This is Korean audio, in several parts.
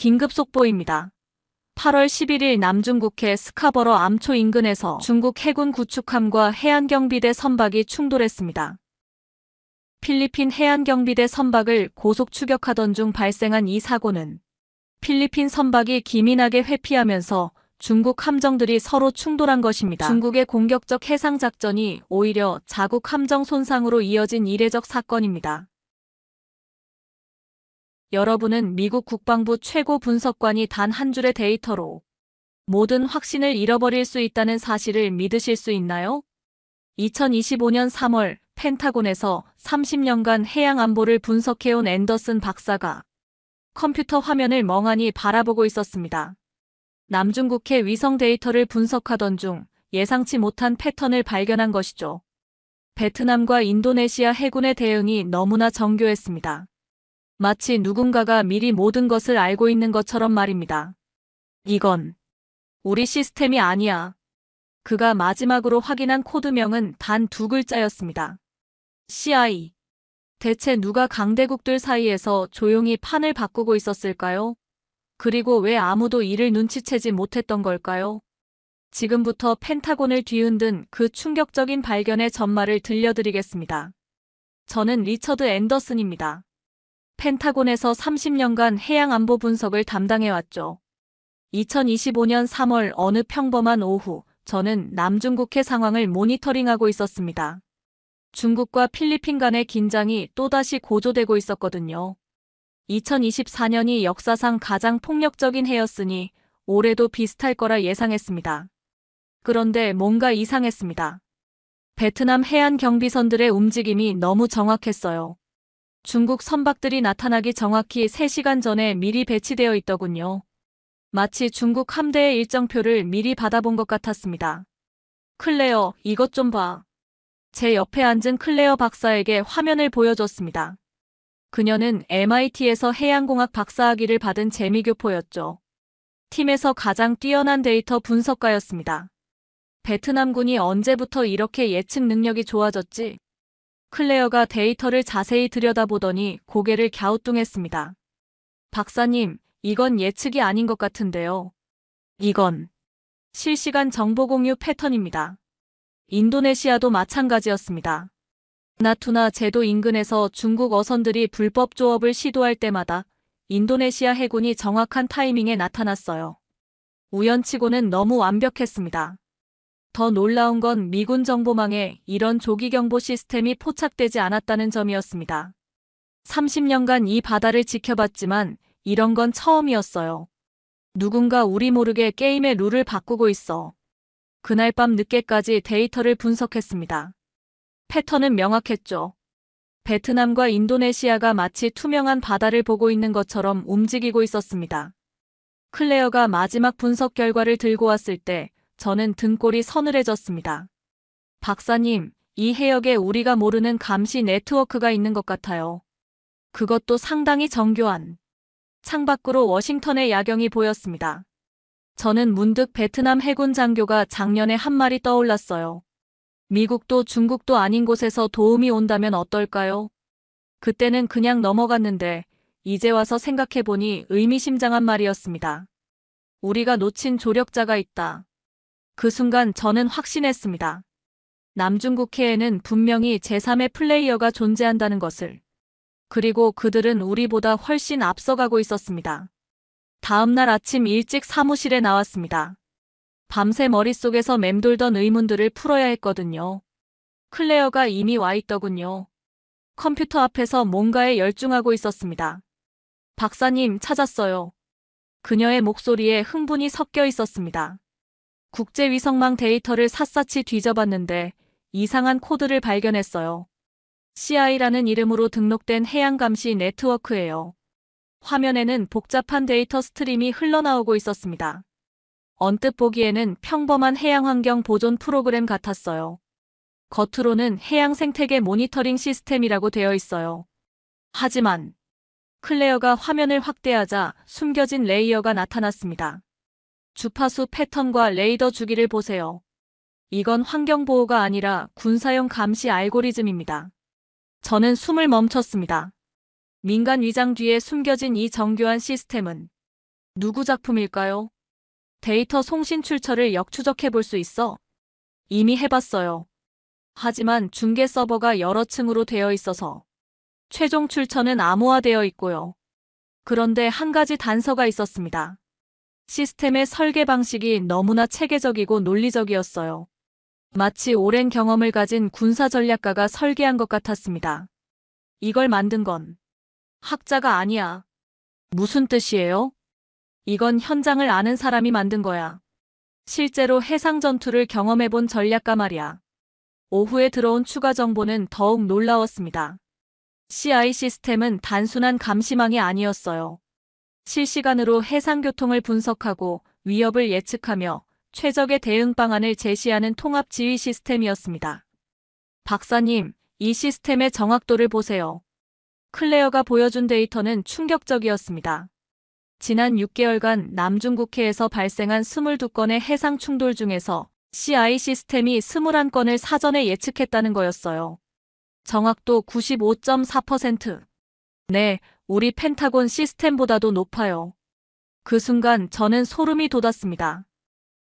긴급 속보입니다. 8월 11일 남중국해 스카버러 암초 인근에서 중국 해군 구축함과 해안경비대 선박이 충돌했습니다. 필리핀 해안경비대 선박을 고속 추격하던 중 발생한 이 사고는 필리핀 선박이 기민하게 회피하면서 중국 함정들이 서로 충돌한 것입니다. 중국의 공격적 해상작전이 오히려 자국 함정 손상으로 이어진 이례적 사건입니다. 여러분은 미국 국방부 최고 분석관이 단 한 줄의 데이터로 모든 확신을 잃어버릴 수 있다는 사실을 믿으실 수 있나요? 2025년 3월 펜타곤에서 30년간 해양 안보를 분석해온 앤더슨 박사가 컴퓨터 화면을 멍하니 바라보고 있었습니다. 남중국해 위성 데이터를 분석하던 중 예상치 못한 패턴을 발견한 것이죠. 베트남과 인도네시아 해군의 대응이 너무나 정교했습니다. 마치 누군가가 미리 모든 것을 알고 있는 것처럼 말입니다. 이건 우리 시스템이 아니야. 그가 마지막으로 확인한 코드명은 단 2글자였습니다. CI. 대체 누가 강대국들 사이에서 조용히 판을 바꾸고 있었을까요? 그리고 왜 아무도 이를 눈치채지 못했던 걸까요? 지금부터 펜타곤을 뒤흔든 그 충격적인 발견의 전말을 들려드리겠습니다. 저는 리처드 앤더슨입니다. 펜타곤에서 30년간 해양안보 분석을 담당해왔죠. 2025년 3월 어느 평범한 오후, 저는 남중국해 상황을 모니터링하고 있었습니다. 중국과 필리핀 간의 긴장이 또다시 고조되고 있었거든요. 2024년이 역사상 가장 폭력적인 해였으니 올해도 비슷할 거라 예상했습니다. 그런데 뭔가 이상했습니다. 베트남 해안 경비선들의 움직임이 너무 정확했어요. 중국 선박들이 나타나기 정확히 3시간 전에 미리 배치되어 있더군요. 마치 중국 함대의 일정표를 미리 받아본 것 같았습니다. 클레어, 이것 좀 봐. 제 옆에 앉은 클레어 박사에게 화면을 보여줬습니다. 그녀는 MIT에서 해양공학 박사학위를 받은 재미교포였죠. 팀에서 가장 뛰어난 데이터 분석가였습니다. 베트남군이 언제부터 이렇게 예측 능력이 좋아졌지? 클레어가 데이터를 자세히 들여다보더니 고개를 갸우뚱했습니다. 박사님, 이건 예측이 아닌 것 같은데요. 이건 실시간 정보 공유 패턴입니다. 인도네시아도 마찬가지였습니다. 나투나 제도 인근에서 중국 어선들이 불법 조업을 시도할 때마다 인도네시아 해군이 정확한 타이밍에 나타났어요. 우연치고는 너무 완벽했습니다. 더 놀라운 건 미군 정보망에 이런 조기경보 시스템이 포착되지 않았다는 점이었습니다. 30년간 이 바다를 지켜봤지만 이런 건 처음이었어요. 누군가 우리 모르게 게임의 룰을 바꾸고 있어. 그날 밤 늦게까지 데이터를 분석했습니다. 패턴은 명확했죠. 베트남과 인도네시아가 마치 투명한 바다를 보고 있는 것처럼 움직이고 있었습니다. 클레어가 마지막 분석 결과를 들고 왔을 때 저는 등골이 서늘해졌습니다. 박사님, 이 해역에 우리가 모르는 감시 네트워크가 있는 것 같아요. 그것도 상당히 정교한. 창밖으로 워싱턴의 야경이 보였습니다. 저는 문득 베트남 해군 장교가 작년에 한 말이 떠올랐어요. 미국도 중국도 아닌 곳에서 도움이 온다면 어떨까요? 그때는 그냥 넘어갔는데 이제 와서 생각해보니 의미심장한 말이었습니다. 우리가 놓친 조력자가 있다. 그 순간 저는 확신했습니다. 남중국해에는 분명히 제3의 플레이어가 존재한다는 것을. 그리고 그들은 우리보다 훨씬 앞서가고 있었습니다. 다음 날 아침 일찍 사무실에 나왔습니다. 밤새 머릿속에서 맴돌던 의문들을 풀어야 했거든요. 클레어가 이미 와 있더군요. 컴퓨터 앞에서 뭔가에 열중하고 있었습니다. 박사님, 찾았어요. 그녀의 목소리에 흥분이 섞여 있었습니다. 국제위성망 데이터를 샅샅이 뒤져봤는데 이상한 코드를 발견했어요. CI라는 이름으로 등록된 해양감시 네트워크예요. 화면에는 복잡한 데이터 스트림이 흘러나오고 있었습니다. 언뜻 보기에는 평범한 해양환경 보존 프로그램 같았어요. 겉으로는 해양 생태계 모니터링 시스템이라고 되어 있어요. 하지만 클레어가 화면을 확대하자 숨겨진 레이어가 나타났습니다. 주파수 패턴과 레이더 주기를 보세요. 이건 환경보호가 아니라 군사용 감시 알고리즘입니다. 저는 숨을 멈췄습니다. 민간 위장 뒤에 숨겨진 이 정교한 시스템은 누구 작품일까요? 데이터 송신 출처를 역추적해 볼 수 있어? 이미 해봤어요. 하지만 중계 서버가 여러 층으로 되어 있어서 최종 출처는 암호화되어 있고요. 그런데 한 가지 단서가 있었습니다. 시스템의 설계 방식이 너무나 체계적이고 논리적이었어요. 마치 오랜 경험을 가진 군사 전략가가 설계한 것 같았습니다. 이걸 만든 건 학자가 아니야. 무슨 뜻이에요? 이건 현장을 아는 사람이 만든 거야. 실제로 해상 전투를 경험해본 전략가 말이야. 오후에 들어온 추가 정보는 더욱 놀라웠습니다. CI 시스템은 단순한 감시망이 아니었어요. 실시간으로 해상 교통을 분석하고 위협을 예측하며 최적의 대응 방안을 제시하는 통합 지휘 시스템이었습니다. 박사님, 이 시스템의 정확도를 보세요. 클레어가 보여준 데이터는 충격적이었습니다. 지난 6개월간 남중국해에서 발생한 22건의 해상 충돌 중에서 CI 시스템이 21건을 사전에 예측했다는 거였어요. 정확도 95.4%. 네, 우리 펜타곤 시스템보다도 높아요. 그 순간 저는 소름이 돋았습니다.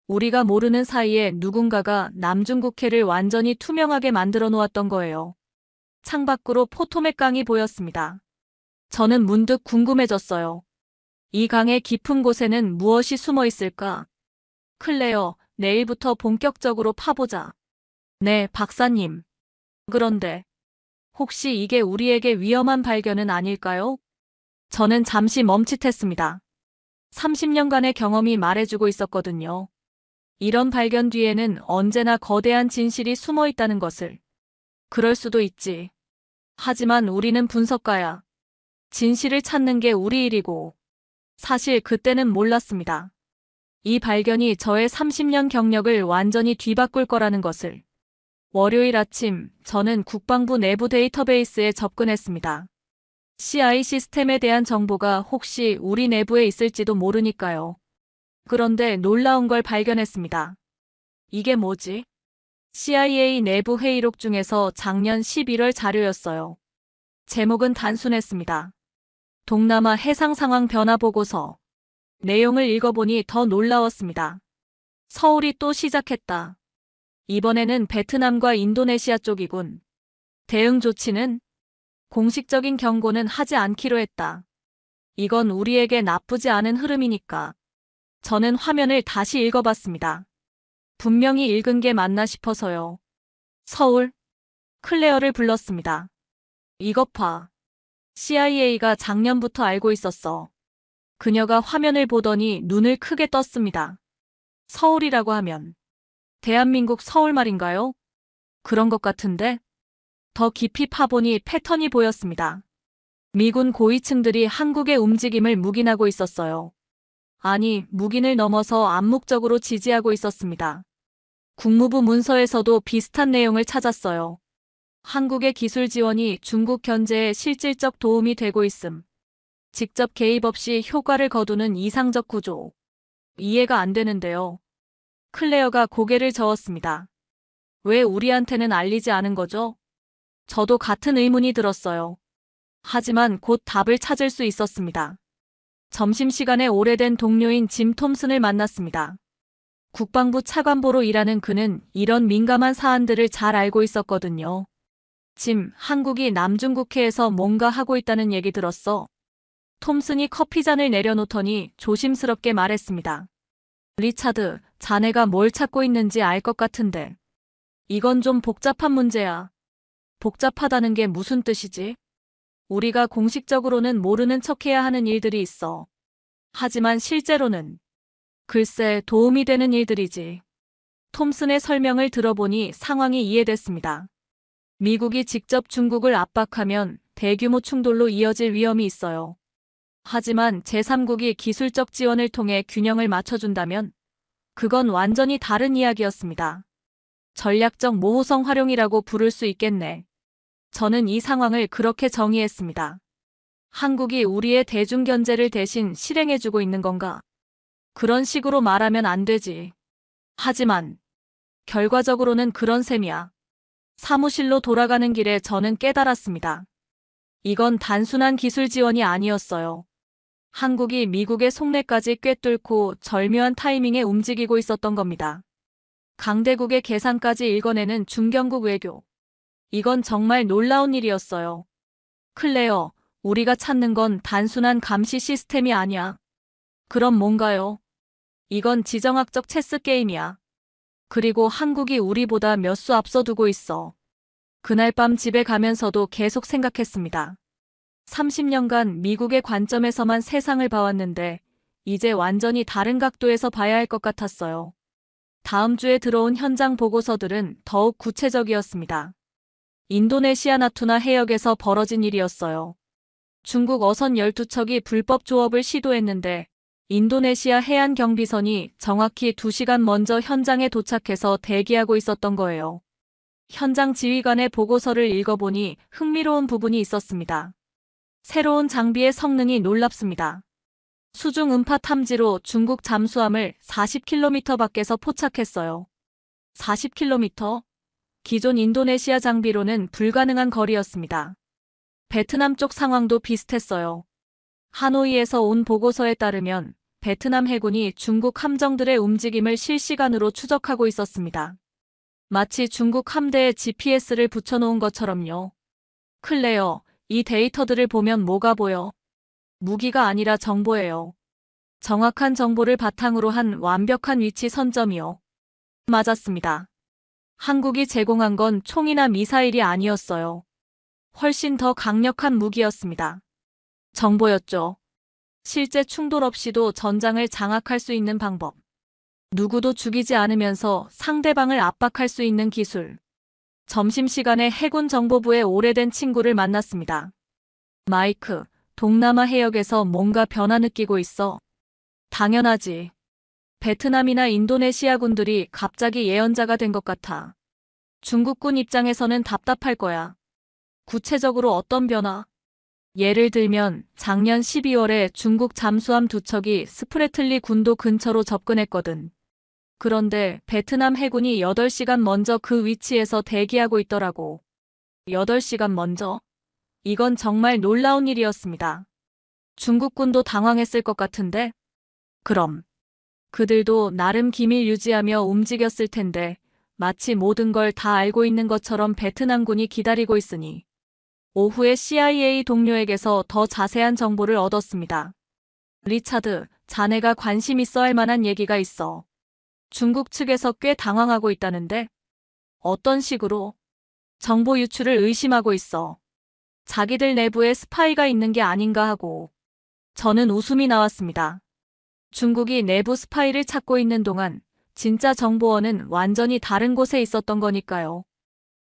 우리가 모르는 사이에 누군가가 남중국해를 완전히 투명하게 만들어 놓았던 거예요. 창밖으로 포토맥 강이 보였습니다. 저는 문득 궁금해졌어요. 이 강의 깊은 곳에는 무엇이 숨어 있을까? 클레어, 내일부터 본격적으로 파보자. 네, 박사님. 그런데 혹시 이게 우리에게 위험한 발견은 아닐까요? 저는 잠시 멈칫했습니다. 30년간의 경험이 말해주고 있었거든요. 이런 발견 뒤에는 언제나 거대한 진실이 숨어 있다는 것을. 그럴 수도 있지. 하지만 우리는 분석가야. 진실을 찾는 게 우리 일이고. 사실 그때는 몰랐습니다. 이 발견이 저의 30년 경력을 완전히 뒤바꿀 거라는 것을. 월요일 아침, 저는 국방부 내부 데이터베이스에 접근했습니다. CI 시스템에 대한 정보가 혹시 우리 내부에 있을지도 모르니까요. 그런데 놀라운 걸 발견했습니다. 이게 뭐지? CIA 내부 회의록 중에서 작년 11월 자료였어요. 제목은 단순했습니다. 동남아 해상 상황 변화 보고서. 내용을 읽어보니 더 놀라웠습니다. 서울이 또 시작했다. 이번에는 베트남과 인도네시아 쪽이군. 대응 조치는? 공식적인 경고는 하지 않기로 했다. 이건 우리에게 나쁘지 않은 흐름이니까. 저는 화면을 다시 읽어봤습니다. 분명히 읽은 게 맞나 싶어서요. 서울. 클레어를 불렀습니다. 이것 봐. CIA가 작년부터 알고 있었어. 그녀가 화면을 보더니 눈을 크게 떴습니다. 서울이라고 하면 대한민국 서울 말인가요? 그런 것 같은데? 더 깊이 파보니 패턴이 보였습니다. 미군 고위층들이 한국의 움직임을 묵인하고 있었어요. 아니, 묵인을 넘어서 암묵적으로 지지하고 있었습니다. 국무부 문서에서도 비슷한 내용을 찾았어요. 한국의 기술 지원이 중국 견제에 실질적 도움이 되고 있음. 직접 개입 없이 효과를 거두는 이상적 구조. 이해가 안 되는데요. 클레어가 고개를 저었습니다. 왜 우리한테는 알리지 않은 거죠? 저도 같은 의문이 들었어요. 하지만 곧 답을 찾을 수 있었습니다. 점심시간에 오래된 동료인 짐 톰슨을 만났습니다. 국방부 차관보로 일하는 그는 이런 민감한 사안들을 잘 알고 있었거든요. 짐, 한국이 남중국해에서 뭔가 하고 있다는 얘기 들었어. 톰슨이 커피잔을 내려놓더니 조심스럽게 말했습니다. 리차드, 자네가 뭘 찾고 있는지 알 것 같은데. 이건 좀 복잡한 문제야. 복잡하다는 게 무슨 뜻이지? 우리가 공식적으로는 모르는 척해야 하는 일들이 있어. 하지만 실제로는 글쎄 도움이 되는 일들이지. 톰슨의 설명을 들어보니 상황이 이해됐습니다. 미국이 직접 중국을 압박하면 대규모 충돌로 이어질 위험이 있어요. 하지만 제3국이 기술적 지원을 통해 균형을 맞춰준다면 그건 완전히 다른 이야기였습니다. 전략적 모호성 활용이라고 부를 수 있겠네. 저는 이 상황을 그렇게 정의했습니다. 한국이 우리의 대중견제를 대신 실행해주고 있는 건가? 그런 식으로 말하면 안 되지. 하지만 결과적으로는 그런 셈이야. 사무실로 돌아가는 길에 저는 깨달았습니다. 이건 단순한 기술 지원이 아니었어요. 한국이 미국의 속내까지 꿰뚫고 절묘한 타이밍에 움직이고 있었던 겁니다. 강대국의 계산까지 읽어내는 중견국 외교. 이건 정말 놀라운 일이었어요. 클레어, 우리가 찾는 건 단순한 감시 시스템이 아니야. 그럼 뭔가요? 이건 지정학적 체스 게임이야. 그리고 한국이 우리보다 몇 수 앞서두고 있어. 그날 밤 집에 가면서도 계속 생각했습니다. 30년간 미국의 관점에서만 세상을 봐왔는데 이제 완전히 다른 각도에서 봐야 할 것 같았어요. 다음 주에 들어온 현장 보고서들은 더욱 구체적이었습니다. 인도네시아 나투나 해역에서 벌어진 일이었어요. 중국 어선 12척이 불법 조업을 시도했는데 인도네시아 해안 경비선이 정확히 2시간 먼저 현장에 도착해서 대기하고 있었던 거예요. 현장 지휘관의 보고서를 읽어보니 흥미로운 부분이 있었습니다. 새로운 장비의 성능이 놀랍습니다. 수중 음파 탐지로 중국 잠수함을 40km 밖에서 포착했어요. 40km? 기존 인도네시아 장비로는 불가능한 거리였습니다. 베트남 쪽 상황도 비슷했어요. 하노이에서 온 보고서에 따르면 베트남 해군이 중국 함정들의 움직임을 실시간으로 추적하고 있었습니다. 마치 중국 함대에 GPS를 붙여놓은 것처럼요. 클레어, 이 데이터들을 보면 뭐가 보여? 무기가 아니라 정보예요. 정확한 정보를 바탕으로 한 완벽한 위치 선점이요. 맞았습니다. 한국이 제공한 건 총이나 미사일이 아니었어요. 훨씬 더 강력한 무기였습니다. 정보였죠. 실제 충돌 없이도 전장을 장악할 수 있는 방법. 누구도 죽이지 않으면서 상대방을 압박할 수 있는 기술. 점심시간에 해군 정보부의 오래된 친구를 만났습니다. 마이크, 동남아 해역에서 뭔가 변화 느끼고 있어. 당연하지. 베트남이나 인도네시아 군들이 갑자기 예언자가 된 것 같아. 중국군 입장에서는 답답할 거야. 구체적으로 어떤 변화? 예를 들면 작년 12월에 중국 잠수함 2척이 스프레틀리 군도 근처로 접근했거든. 그런데 베트남 해군이 8시간 먼저 그 위치에서 대기하고 있더라고. 8시간 먼저? 이건 정말 놀라운 일이었습니다. 중국군도 당황했을 것 같은데? 그럼 그들도 나름 기밀 유지하며 움직였을 텐데 마치 모든 걸 다 알고 있는 것처럼 베트남군이 기다리고 있으니. 오후에 CIA 동료에게서 더 자세한 정보를 얻었습니다. 리차드, 자네가 관심 있어 할 만한 얘기가 있어. 중국 측에서 꽤 당황하고 있다는데? 어떤 식으로? 정보 유출을 의심하고 있어. 자기들 내부에 스파이가 있는 게 아닌가 하고. 저는 웃음이 나왔습니다. 중국이 내부 스파이를 찾고 있는 동안 진짜 정보원은 완전히 다른 곳에 있었던 거니까요.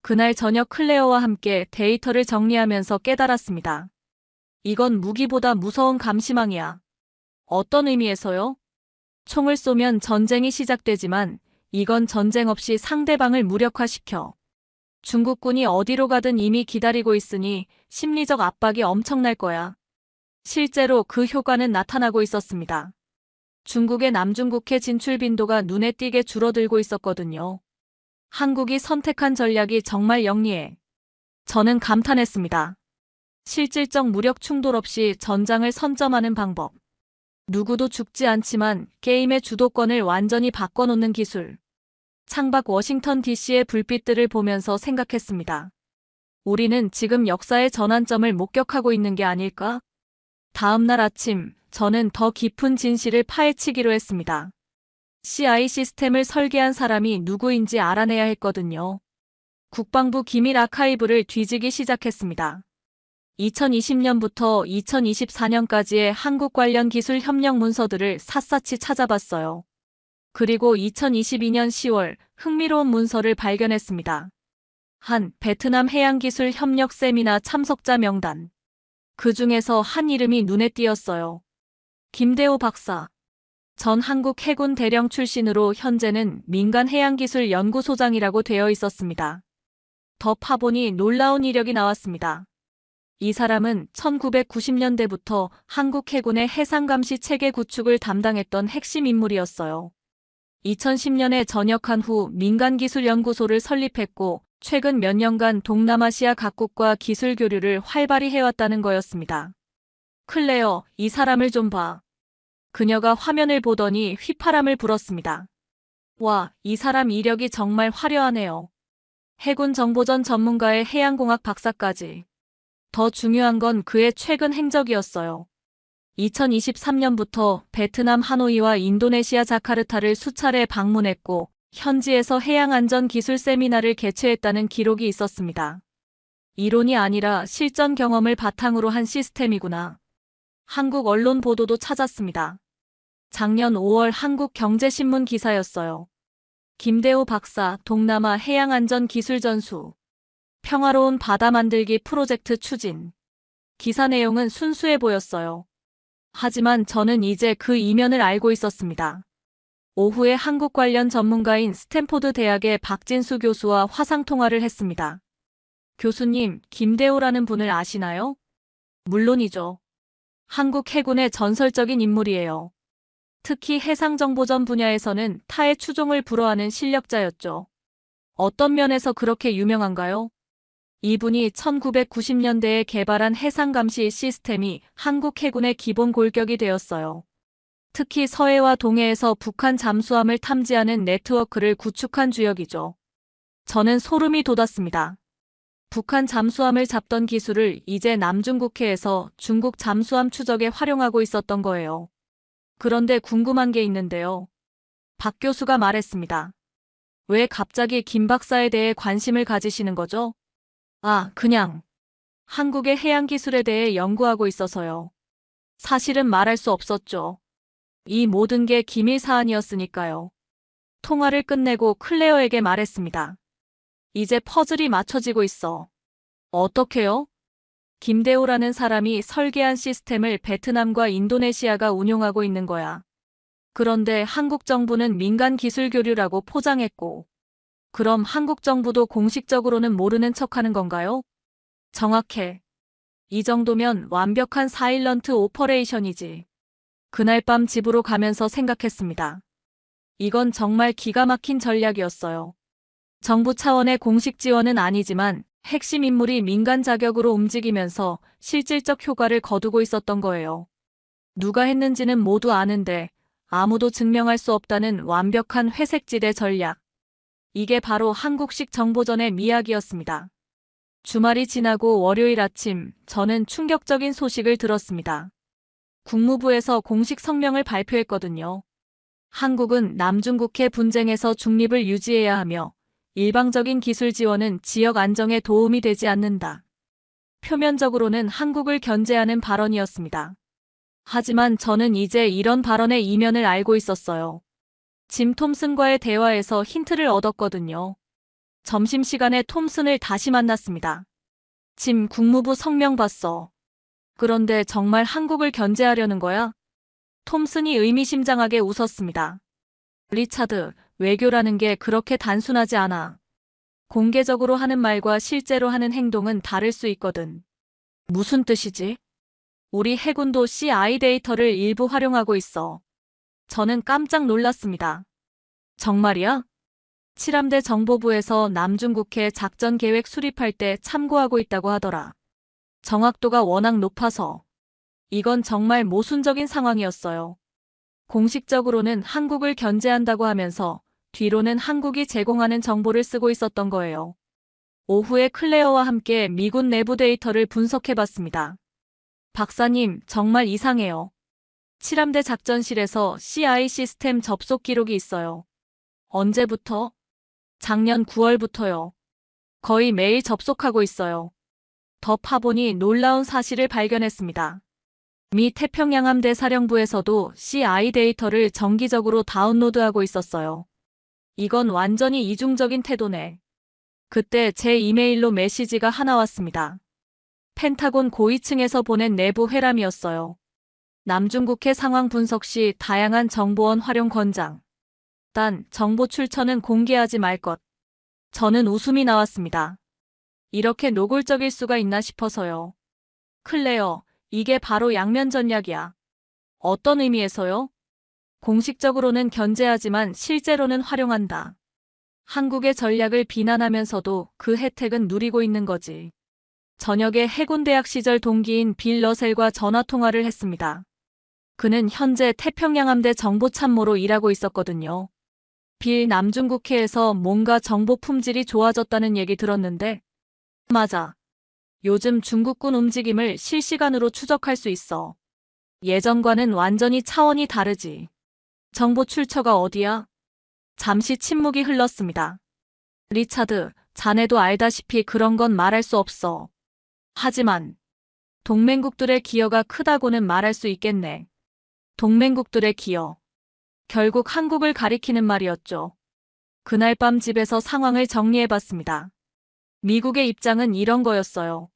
그날 저녁 클레어와 함께 데이터를 정리하면서 깨달았습니다. 이건 무기보다 무서운 감시망이야. 어떤 의미에서요? 총을 쏘면 전쟁이 시작되지만 이건 전쟁 없이 상대방을 무력화시켜. 중국군이 어디로 가든 이미 기다리고 있으니 심리적 압박이 엄청날 거야. 실제로 그 효과는 나타나고 있었습니다. 중국의 남중국해 진출 빈도가 눈에 띄게 줄어들고 있었거든요. 한국이 선택한 전략이 정말 영리해. 저는 감탄했습니다. 실질적 무력 충돌 없이 전장을 선점하는 방법. 누구도 죽지 않지만 게임의 주도권을 완전히 바꿔놓는 기술. 창밖 워싱턴 DC의 불빛들을 보면서 생각했습니다. 우리는 지금 역사의 전환점을 목격하고 있는 게 아닐까? 다음 날 아침, 저는 더 깊은 진실을 파헤치기로 했습니다. CI 시스템을 설계한 사람이 누구인지 알아내야 했거든요. 국방부 기밀 아카이브를 뒤지기 시작했습니다. 2020년부터 2024년까지의 한국 관련 기술 협력 문서들을 샅샅이 찾아봤어요. 그리고 2022년 10월 흥미로운 문서를 발견했습니다. 한 베트남 해양기술 협력 세미나 참석자 명단. 그 중에서 한 이름이 눈에 띄었어요. 김대호 박사. 전 한국 해군 대령 출신으로 현재는 민간해양기술연구소장이라고 되어 있었습니다. 더 파보니 놀라운 이력이 나왔습니다. 이 사람은 1990년대부터 한국 해군의 해상감시 체계 구축을 담당했던 핵심 인물이었어요. 2010년에 전역한 후 민간기술연구소를 설립했고 최근 몇 년간 동남아시아 각국과 기술 교류를 활발히 해왔다는 거였습니다. 클레어, 이 사람을 좀 봐. 그녀가 화면을 보더니 휘파람을 불었습니다. 와, 이 사람 이력이 정말 화려하네요. 해군 정보전 전문가의 해양공학 박사까지. 더 중요한 건 그의 최근 행적이었어요. 2023년부터 베트남 하노이와 인도네시아 자카르타를 수차례 방문했고 현지에서 해양안전 기술 세미나를 개최했다는 기록이 있었습니다. 이론이 아니라 실전 경험을 바탕으로 한 시스템이구나. 한국 언론 보도도 찾았습니다. 작년 5월 한국경제신문 기사였어요. 김대호 박사 동남아 해양안전 기술 전수. 평화로운 바다 만들기 프로젝트 추진. 기사 내용은 순수해 보였어요. 하지만 저는 이제 그 이면을 알고 있었습니다. 오후에 한국 관련 전문가인 스탠포드 대학의 박진수 교수와 화상통화를 했습니다. 교수님, 김대호라는 분을 아시나요? 물론이죠. 한국 해군의 전설적인 인물이에요. 특히 해상정보전 분야에서는 타의 추종을 불허하는 실력자였죠. 어떤 면에서 그렇게 유명한가요? 이분이 1990년대에 개발한 해상감시 시스템이 한국 해군의 기본 골격이 되었어요. 특히 서해와 동해에서 북한 잠수함을 탐지하는 네트워크를 구축한 주역이죠. 저는 소름이 돋았습니다. 북한 잠수함을 잡던 기술을 이제 남중국해에서 중국 잠수함 추적에 활용하고 있었던 거예요. 그런데 궁금한 게 있는데요. 박 교수가 말했습니다. 왜 갑자기 김 박사에 대해 관심을 가지시는 거죠? 그냥 한국의 해양 기술에 대해 연구하고 있어서요. 사실은 말할 수 없었죠. 이 모든 게 기밀 사안이었으니까요. 통화를 끝내고 클레어에게 말했습니다. 이제 퍼즐이 맞춰지고 있어. 어떻게요? 김대호라는 사람이 설계한 시스템을 베트남과 인도네시아가 운용하고 있는 거야. 그런데 한국 정부는 민간 기술 교류라고 포장했고, 그럼 한국 정부도 공식적으로는 모르는 척하는 건가요? 정확해. 이 정도면 완벽한 사일런트 오퍼레이션이지. 그날 밤 집으로 가면서 생각했습니다. 이건 정말 기가 막힌 전략이었어요. 정부 차원의 공식 지원은 아니지만 핵심 인물이 민간 자격으로 움직이면서 실질적 효과를 거두고 있었던 거예요. 누가 했는지는 모두 아는데 아무도 증명할 수 없다는 완벽한 회색지대 전략. 이게 바로 한국식 정보전의 미학이었습니다. 주말이 지나고 월요일 아침 저는 충격적인 소식을 들었습니다. 국무부에서 공식 성명을 발표했거든요. 한국은 남중국해 분쟁에서 중립을 유지해야 하며 일방적인 기술 지원은 지역 안정에 도움이 되지 않는다. 표면적으로는 한국을 견제하는 발언이었습니다. 하지만 저는 이제 이런 발언의 이면을 알고 있었어요. 짐 톰슨과의 대화에서 힌트를 얻었거든요. 점심시간에 톰슨을 다시 만났습니다. 짐, 국무부 성명 봤어. 그런데 정말 한국을 견제하려는 거야? 톰슨이 의미심장하게 웃었습니다. 리차드, 외교라는 게 그렇게 단순하지 않아. 공개적으로 하는 말과 실제로 하는 행동은 다를 수 있거든. 무슨 뜻이지? 우리 해군도 CI 데이터를 일부 활용하고 있어. 저는 깜짝 놀랐습니다. 정말이야? 칠함대 정보부에서 남중국해 작전 계획 수립할 때 참고하고 있다고 하더라. 정확도가 워낙 높아서. 이건 정말 모순적인 상황이었어요. 공식적으로는 한국을 견제한다고 하면서 뒤로는 한국이 제공하는 정보를 쓰고 있었던 거예요. 오후에 클레어와 함께 미군 내부 데이터를 분석해봤습니다. 박사님, 정말 이상해요. 칠함대 작전실에서 CI 시스템 접속 기록이 있어요. 언제부터? 작년 9월부터요. 거의 매일 접속하고 있어요. 더 파보니 놀라운 사실을 발견했습니다. 미 태평양함대 사령부에서도 CI 데이터를 정기적으로 다운로드하고 있었어요. 이건 완전히 이중적인 태도네. 그때 제 이메일로 메시지가 하나 왔습니다. 펜타곤 고위층에서 보낸 내부 회람이었어요. 남중국해 상황 분석 시 다양한 정보원 활용 권장. 단, 정보 출처는 공개하지 말 것. 저는 웃음이 나왔습니다. 이렇게 노골적일 수가 있나 싶어서요. 클레어, 이게 바로 양면 전략이야. 어떤 의미에서요? 공식적으로는 견제하지만 실제로는 활용한다. 한국의 전략을 비난하면서도 그 혜택은 누리고 있는 거지. 저녁에 해군대학 시절 동기인 빌 러셀과 전화통화를 했습니다. 그는 현재 태평양함대 정보참모로 일하고 있었거든요. 빌 남중국해에서 뭔가 정보 품질이 좋아졌다는 얘기 들었는데, 맞아. 요즘 중국군 움직임을 실시간으로 추적할 수 있어. 예전과는 완전히 차원이 다르지. 정보 출처가 어디야? 잠시 침묵이 흘렀습니다. 리차드, 자네도 알다시피 그런 건 말할 수 없어. 하지만 동맹국들의 기여가 크다고는 말할 수 있겠네. 동맹국들의 기여. 결국 한국을 가리키는 말이었죠. 그날 밤 집에서 상황을 정리해봤습니다. 미국의 입장은 이런 거였어요.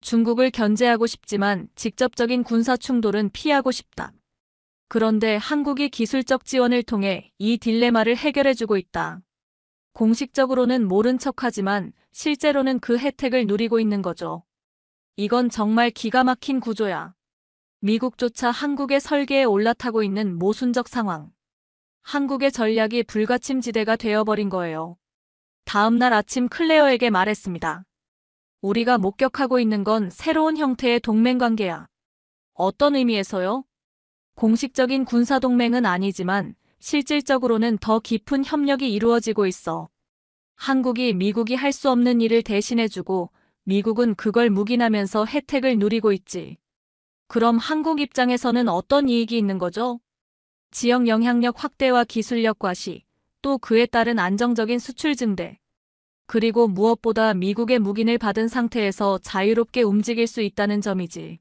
중국을 견제하고 싶지만 직접적인 군사 충돌은 피하고 싶다. 그런데 한국이 기술적 지원을 통해 이 딜레마를 해결해주고 있다. 공식적으로는 모른 척하지만 실제로는 그 혜택을 누리고 있는 거죠. 이건 정말 기가 막힌 구조야. 미국조차 한국의 설계에 올라타고 있는 모순적 상황. 한국의 전략이 불가침지대가 되어버린 거예요. 다음 날 아침 클레어에게 말했습니다. 우리가 목격하고 있는 건 새로운 형태의 동맹관계야. 어떤 의미에서요? 공식적인 군사동맹은 아니지만 실질적으로는 더 깊은 협력이 이루어지고 있어. 한국이 미국이 할 수 없는 일을 대신해주고 미국은 그걸 묵인하면서 혜택을 누리고 있지. 그럼 한국 입장에서는 어떤 이익이 있는 거죠? 지역 영향력 확대와 기술력 과시, 또 그에 따른 안정적인 수출 증대. 그리고 무엇보다 미국의 묵인을 받은 상태에서 자유롭게 움직일 수 있다는 점이지.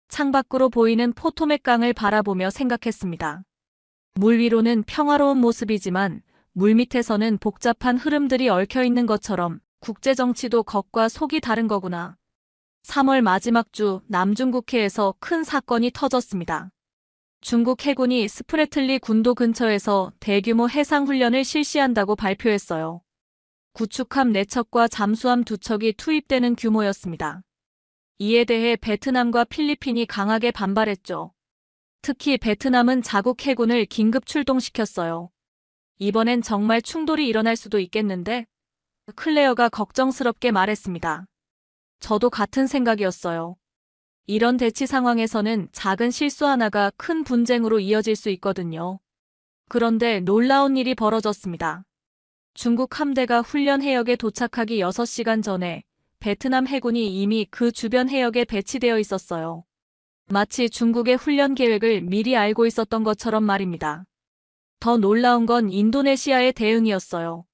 창밖으로 보이는 포토맥 강을 바라보며 생각했습니다. 물 위로는 평화로운 모습이지만 물 밑에서는 복잡한 흐름들이 얽혀있는 것처럼 국제정치도 겉과 속이 다른 거구나. 3월 마지막 주 남중국해에서 큰 사건이 터졌습니다. 중국 해군이 스프래틀리 군도 근처에서 대규모 해상훈련을 실시한다고 발표했어요. 구축함 4척과 잠수함 2척이 투입되는 규모였습니다. 이에 대해 베트남과 필리핀이 강하게 반발했죠. 특히 베트남은 자국 해군을 긴급 출동시켰어요. 이번엔 정말 충돌이 일어날 수도 있겠는데? 클레어가 걱정스럽게 말했습니다. 저도 같은 생각이었어요. 이런 대치 상황에서는 작은 실수 하나가 큰 분쟁으로 이어질 수 있거든요. 그런데 놀라운 일이 벌어졌습니다. 중국 함대가 훈련 해역에 도착하기 6시간 전에 베트남 해군이 이미 그 주변 해역에 배치되어 있었어요. 마치 중국의 훈련 계획을 미리 알고 있었던 것처럼 말입니다. 더 놀라운 건 인도네시아의 대응이었어요.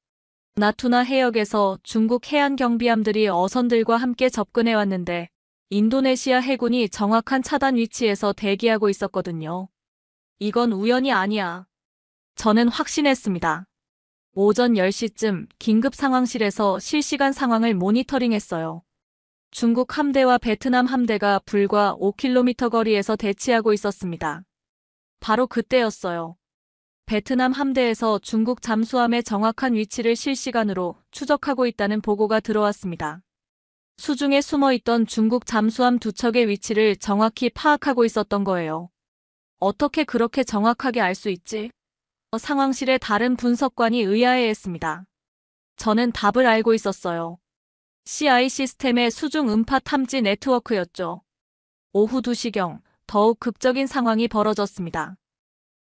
나투나 해역에서 중국 해안 경비함들이 어선들과 함께 접근해 왔는데 인도네시아 해군이 정확한 차단 위치에서 대기하고 있었거든요. 이건 우연이 아니야. 저는 확신했습니다. 오전 10시쯤 긴급 상황실에서 실시간 상황을 모니터링했어요. 중국 함대와 베트남 함대가 불과 5km 거리에서 대치하고 있었습니다. 바로 그때였어요. 베트남 함대에서 중국 잠수함의 정확한 위치를 실시간으로 추적하고 있다는 보고가 들어왔습니다. 수중에 숨어있던 중국 잠수함 2척의 위치를 정확히 파악하고 있었던 거예요. 어떻게 그렇게 정확하게 알 수 있지? 상황실의 다른 분석관이 의아해했습니다. 저는 답을 알고 있었어요. CI 시스템의 수중 음파 탐지 네트워크였죠. 오후 2시경 더욱 극적인 상황이 벌어졌습니다.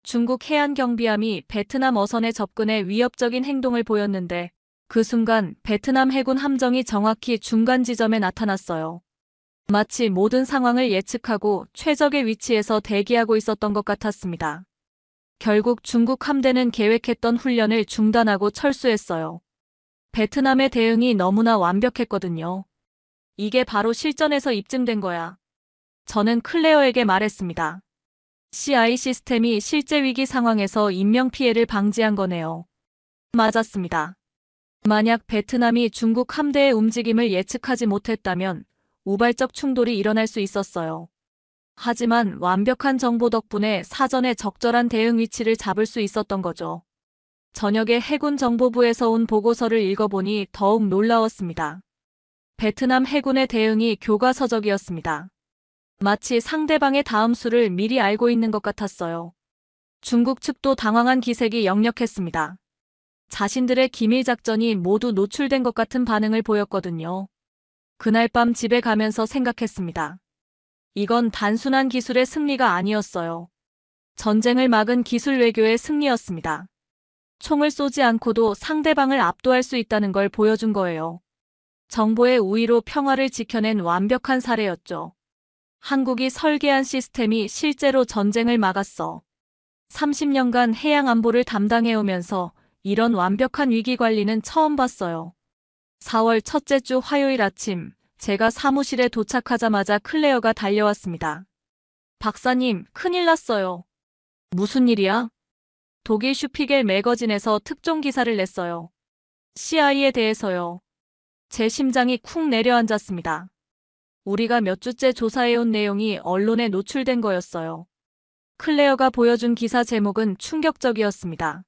중국 해안 경비함이 베트남 어선에 접근해 위협적인 행동을 보였는데 그 순간 베트남 해군 함정이 정확히 중간 지점에 나타났어요. 마치 모든 상황을 예측하고 최적의 위치에서 대기하고 있었던 것 같았습니다. 결국 중국 함대는 계획했던 훈련을 중단하고 철수했어요. 베트남의 대응이 너무나 완벽했거든요. 이게 바로 실전에서 입증된 거야. 저는 클레어에게 말했습니다. CI 시스템이 실제 위기 상황에서 인명피해를 방지한 거네요. 맞았습니다. 만약 베트남이 중국 함대의 움직임을 예측하지 못했다면 우발적 충돌이 일어날 수 있었어요. 하지만 완벽한 정보 덕분에 사전에 적절한 대응 위치를 잡을 수 있었던 거죠. 저녁에 해군 정보부에서 온 보고서를 읽어보니 더욱 놀라웠습니다. 베트남 해군의 대응이 교과서적이었습니다. 마치 상대방의 다음 수를 미리 알고 있는 것 같았어요. 중국 측도 당황한 기색이 역력했습니다. 자신들의 기밀 작전이 모두 노출된 것 같은 반응을 보였거든요. 그날 밤 집에 가면서 생각했습니다. 이건 단순한 기술의 승리가 아니었어요. 전쟁을 막은 기술 외교의 승리였습니다. 총을 쏘지 않고도 상대방을 압도할 수 있다는 걸 보여준 거예요. 정보의 우위로 평화를 지켜낸 완벽한 사례였죠. 한국이 설계한 시스템이 실제로 전쟁을 막았어. 30년간 해양 안보를 담당해오면서 이런 완벽한 위기 관리는 처음 봤어요. 4월 첫째 주 화요일 아침, 제가 사무실에 도착하자마자 클레어가 달려왔습니다. 박사님, 큰일 났어요. 무슨 일이야? 독일 슈피겔 매거진에서 특종 기사를 냈어요. CI에 대해서요. 제 심장이 쿵 내려앉았습니다. 우리가 몇 주째 조사해온 내용이 언론에 노출된 거였어요. 클레어가 보여준 기사 제목은 충격적이었습니다.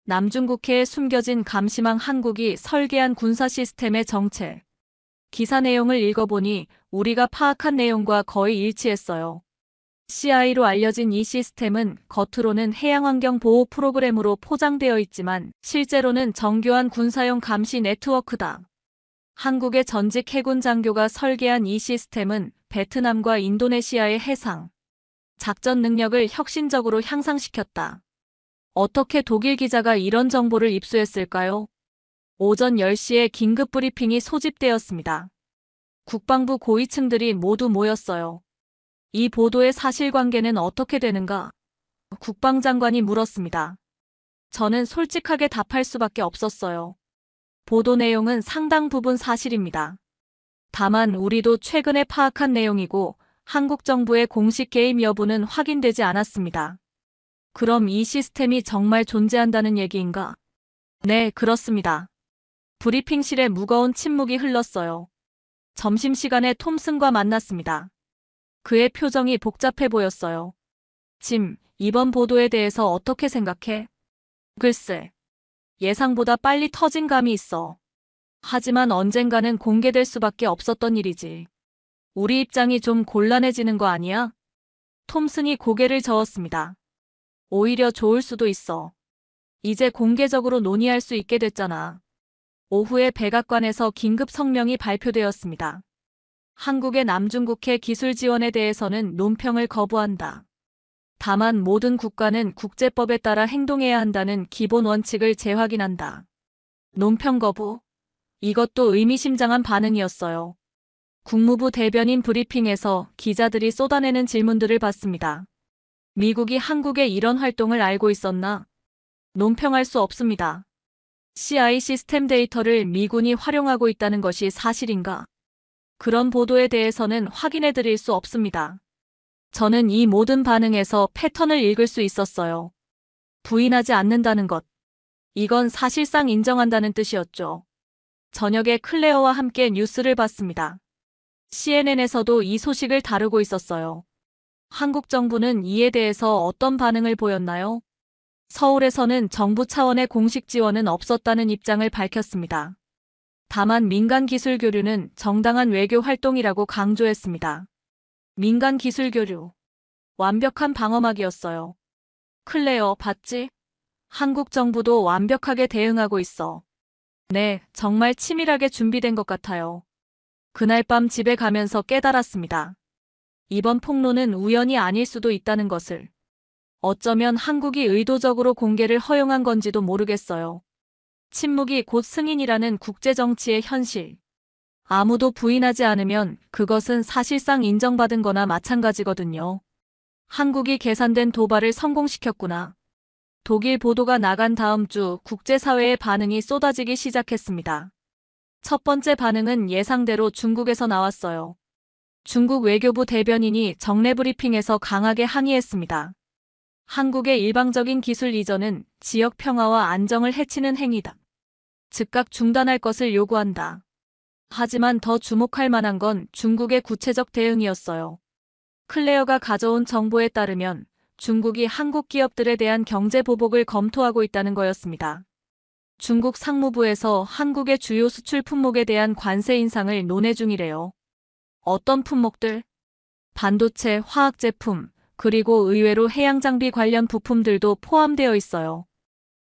남중국해에 숨겨진 감시망, 한국이 설계한 군사 시스템의 정체. 기사 내용을 읽어보니 우리가 파악한 내용과 거의 일치했어요. CI로 알려진 이 시스템은 겉으로는 해양환경 보호 프로그램으로 포장되어 있지만 실제로는 정교한 군사용 감시 네트워크다. 한국의 전직 해군 장교가 설계한 이 시스템은 베트남과 인도네시아의 해상, 작전 능력을 혁신적으로 향상시켰다. 어떻게 독일 기자가 이런 정보를 입수했을까요? 오전 10시에 긴급 브리핑이 소집되었습니다. 국방부 고위층들이 모두 모였어요. 이 보도의 사실관계는 어떻게 되는가? 국방장관이 물었습니다. 저는 솔직하게 답할 수밖에 없었어요. 보도 내용은 상당 부분 사실입니다. 다만 우리도 최근에 파악한 내용이고 한국 정부의 공식 개입 여부는 확인되지 않았습니다. 그럼 이 시스템이 정말 존재한다는 얘기인가? 네, 그렇습니다. 브리핑실에 무거운 침묵이 흘렀어요. 점심시간에 톰슨과 만났습니다. 그의 표정이 복잡해 보였어요. 짐, 이번 보도에 대해서 어떻게 생각해? 글쎄, 예상보다 빨리 터진 감이 있어. 하지만 언젠가는 공개될 수밖에 없었던 일이지. 우리 입장이 좀 곤란해지는 거 아니야? 톰슨이 고개를 저었습니다. 오히려 좋을 수도 있어. 이제 공개적으로 논의할 수 있게 됐잖아. 오후에 백악관에서 긴급 성명이 발표되었습니다. 한국의 남중국해 기술 지원에 대해서는 논평을 거부한다. 다만 모든 국가는 국제법에 따라 행동해야 한다는 기본 원칙을 재확인한다. 논평 거부? 이것도 의미심장한 반응이었어요. 국무부 대변인 브리핑에서 기자들이 쏟아내는 질문들을 받습니다. 미국이 한국의 이런 활동을 알고 있었나? 논평할 수 없습니다. CI 시스템 데이터를 미군이 활용하고 있다는 것이 사실인가? 그런 보도에 대해서는 확인해 드릴 수 없습니다. 저는 이 모든 반응에서 패턴을 읽을 수 있었어요. 부인하지 않는다는 것. 이건 사실상 인정한다는 뜻이었죠. 저녁에 클레어와 함께 뉴스를 봤습니다. CNN에서도 이 소식을 다루고 있었어요. 한국 정부는 이에 대해서 어떤 반응을 보였나요? 서울에서는 정부 차원의 공식 지원은 없었다는 입장을 밝혔습니다. 다만 민간 기술 교류는 정당한 외교 활동이라고 강조했습니다. 민간 기술 교류. 완벽한 방어막이었어요. 클레어, 봤지? 한국 정부도 완벽하게 대응하고 있어. 네, 정말 치밀하게 준비된 것 같아요. 그날 밤 집에 가면서 깨달았습니다. 이번 폭로는 우연이 아닐 수도 있다는 것을. 어쩌면 한국이 의도적으로 공개를 허용한 건지도 모르겠어요. 침묵이 곧 승인이라는 국제정치의 현실. 아무도 부인하지 않으면 그것은 사실상 인정받은 거나 마찬가지거든요. 한국이 계산된 도발을 성공시켰구나. 독일 보도가 나간 다음 주 국제사회의 반응이 쏟아지기 시작했습니다. 첫 번째 반응은 예상대로 중국에서 나왔어요. 중국 외교부 대변인이 정례 브리핑에서 강하게 항의했습니다. 한국의 일방적인 기술 이전은 지역 평화와 안정을 해치는 행위다. 즉각 중단할 것을 요구한다. 하지만 더 주목할 만한 건 중국의 구체적 대응이었어요. 클레어가 가져온 정보에 따르면 중국이 한국 기업들에 대한 경제 보복을 검토하고 있다는 거였습니다. 중국 상무부에서 한국의 주요 수출 품목에 대한 관세 인상을 논의 중이래요. 어떤 품목들? 반도체, 화학제품, 그리고 의외로 해양장비 관련 부품들도 포함되어 있어요.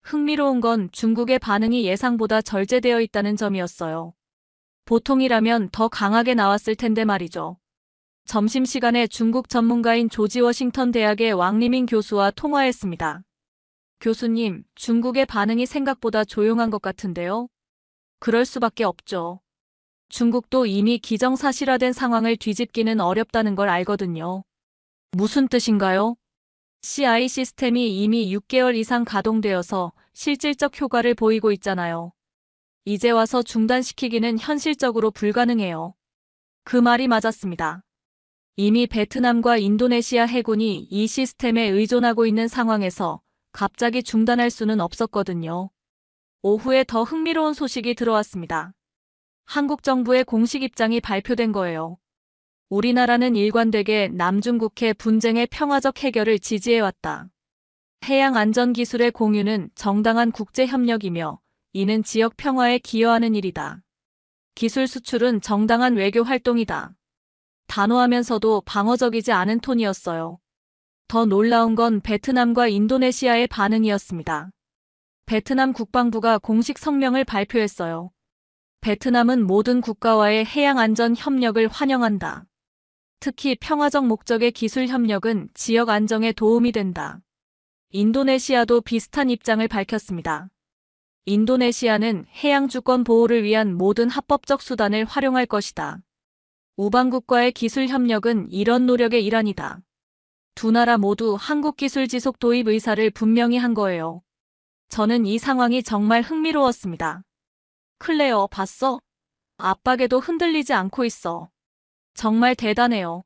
흥미로운 건 중국의 반응이 예상보다 절제되어 있다는 점이었어요. 보통이라면 더 강하게 나왔을 텐데 말이죠. 점심시간에 중국 전문가인 조지 워싱턴 대학의 왕리민 교수와 통화했습니다. 교수님, 중국의 반응이 생각보다 조용한 것 같은데요? 그럴 수밖에 없죠. 중국도 이미 기정사실화된 상황을 뒤집기는 어렵다는 걸 알거든요. 무슨 뜻인가요? CI 시스템이 이미 6개월 이상 가동되어서 실질적 효과를 보이고 있잖아요. 이제 와서 중단시키기는 현실적으로 불가능해요. 그 말이 맞았습니다. 이미 베트남과 인도네시아 해군이 이 시스템에 의존하고 있는 상황에서 갑자기 중단할 수는 없었거든요. 오후에 더 흥미로운 소식이 들어왔습니다. 한국 정부의 공식 입장이 발표된 거예요. 우리나라는 일관되게 남중국해 분쟁의 평화적 해결을 지지해왔다. 해양안전기술의 공유는 정당한 국제협력이며 이는 지역 평화에 기여하는 일이다. 기술 수출은 정당한 외교 활동이다. 단호하면서도 방어적이지 않은 톤이었어요. 더 놀라운 건 베트남과 인도네시아의 반응이었습니다. 베트남 국방부가 공식 성명을 발표했어요. 베트남은 모든 국가와의 해양안전 협력을 환영한다. 특히 평화적 목적의 기술 협력은 지역 안정에 도움이 된다. 인도네시아도 비슷한 입장을 밝혔습니다. 인도네시아는 해양 주권 보호를 위한 모든 합법적 수단을 활용할 것이다. 우방국과의 기술 협력은 이런 노력의 일환이다. 두 나라 모두 한국 기술 지속 도입 의사를 분명히 한 거예요. 저는 이 상황이 정말 흥미로웠습니다. 클레어, 봤어? 압박에도 흔들리지 않고 있어. 정말 대단해요.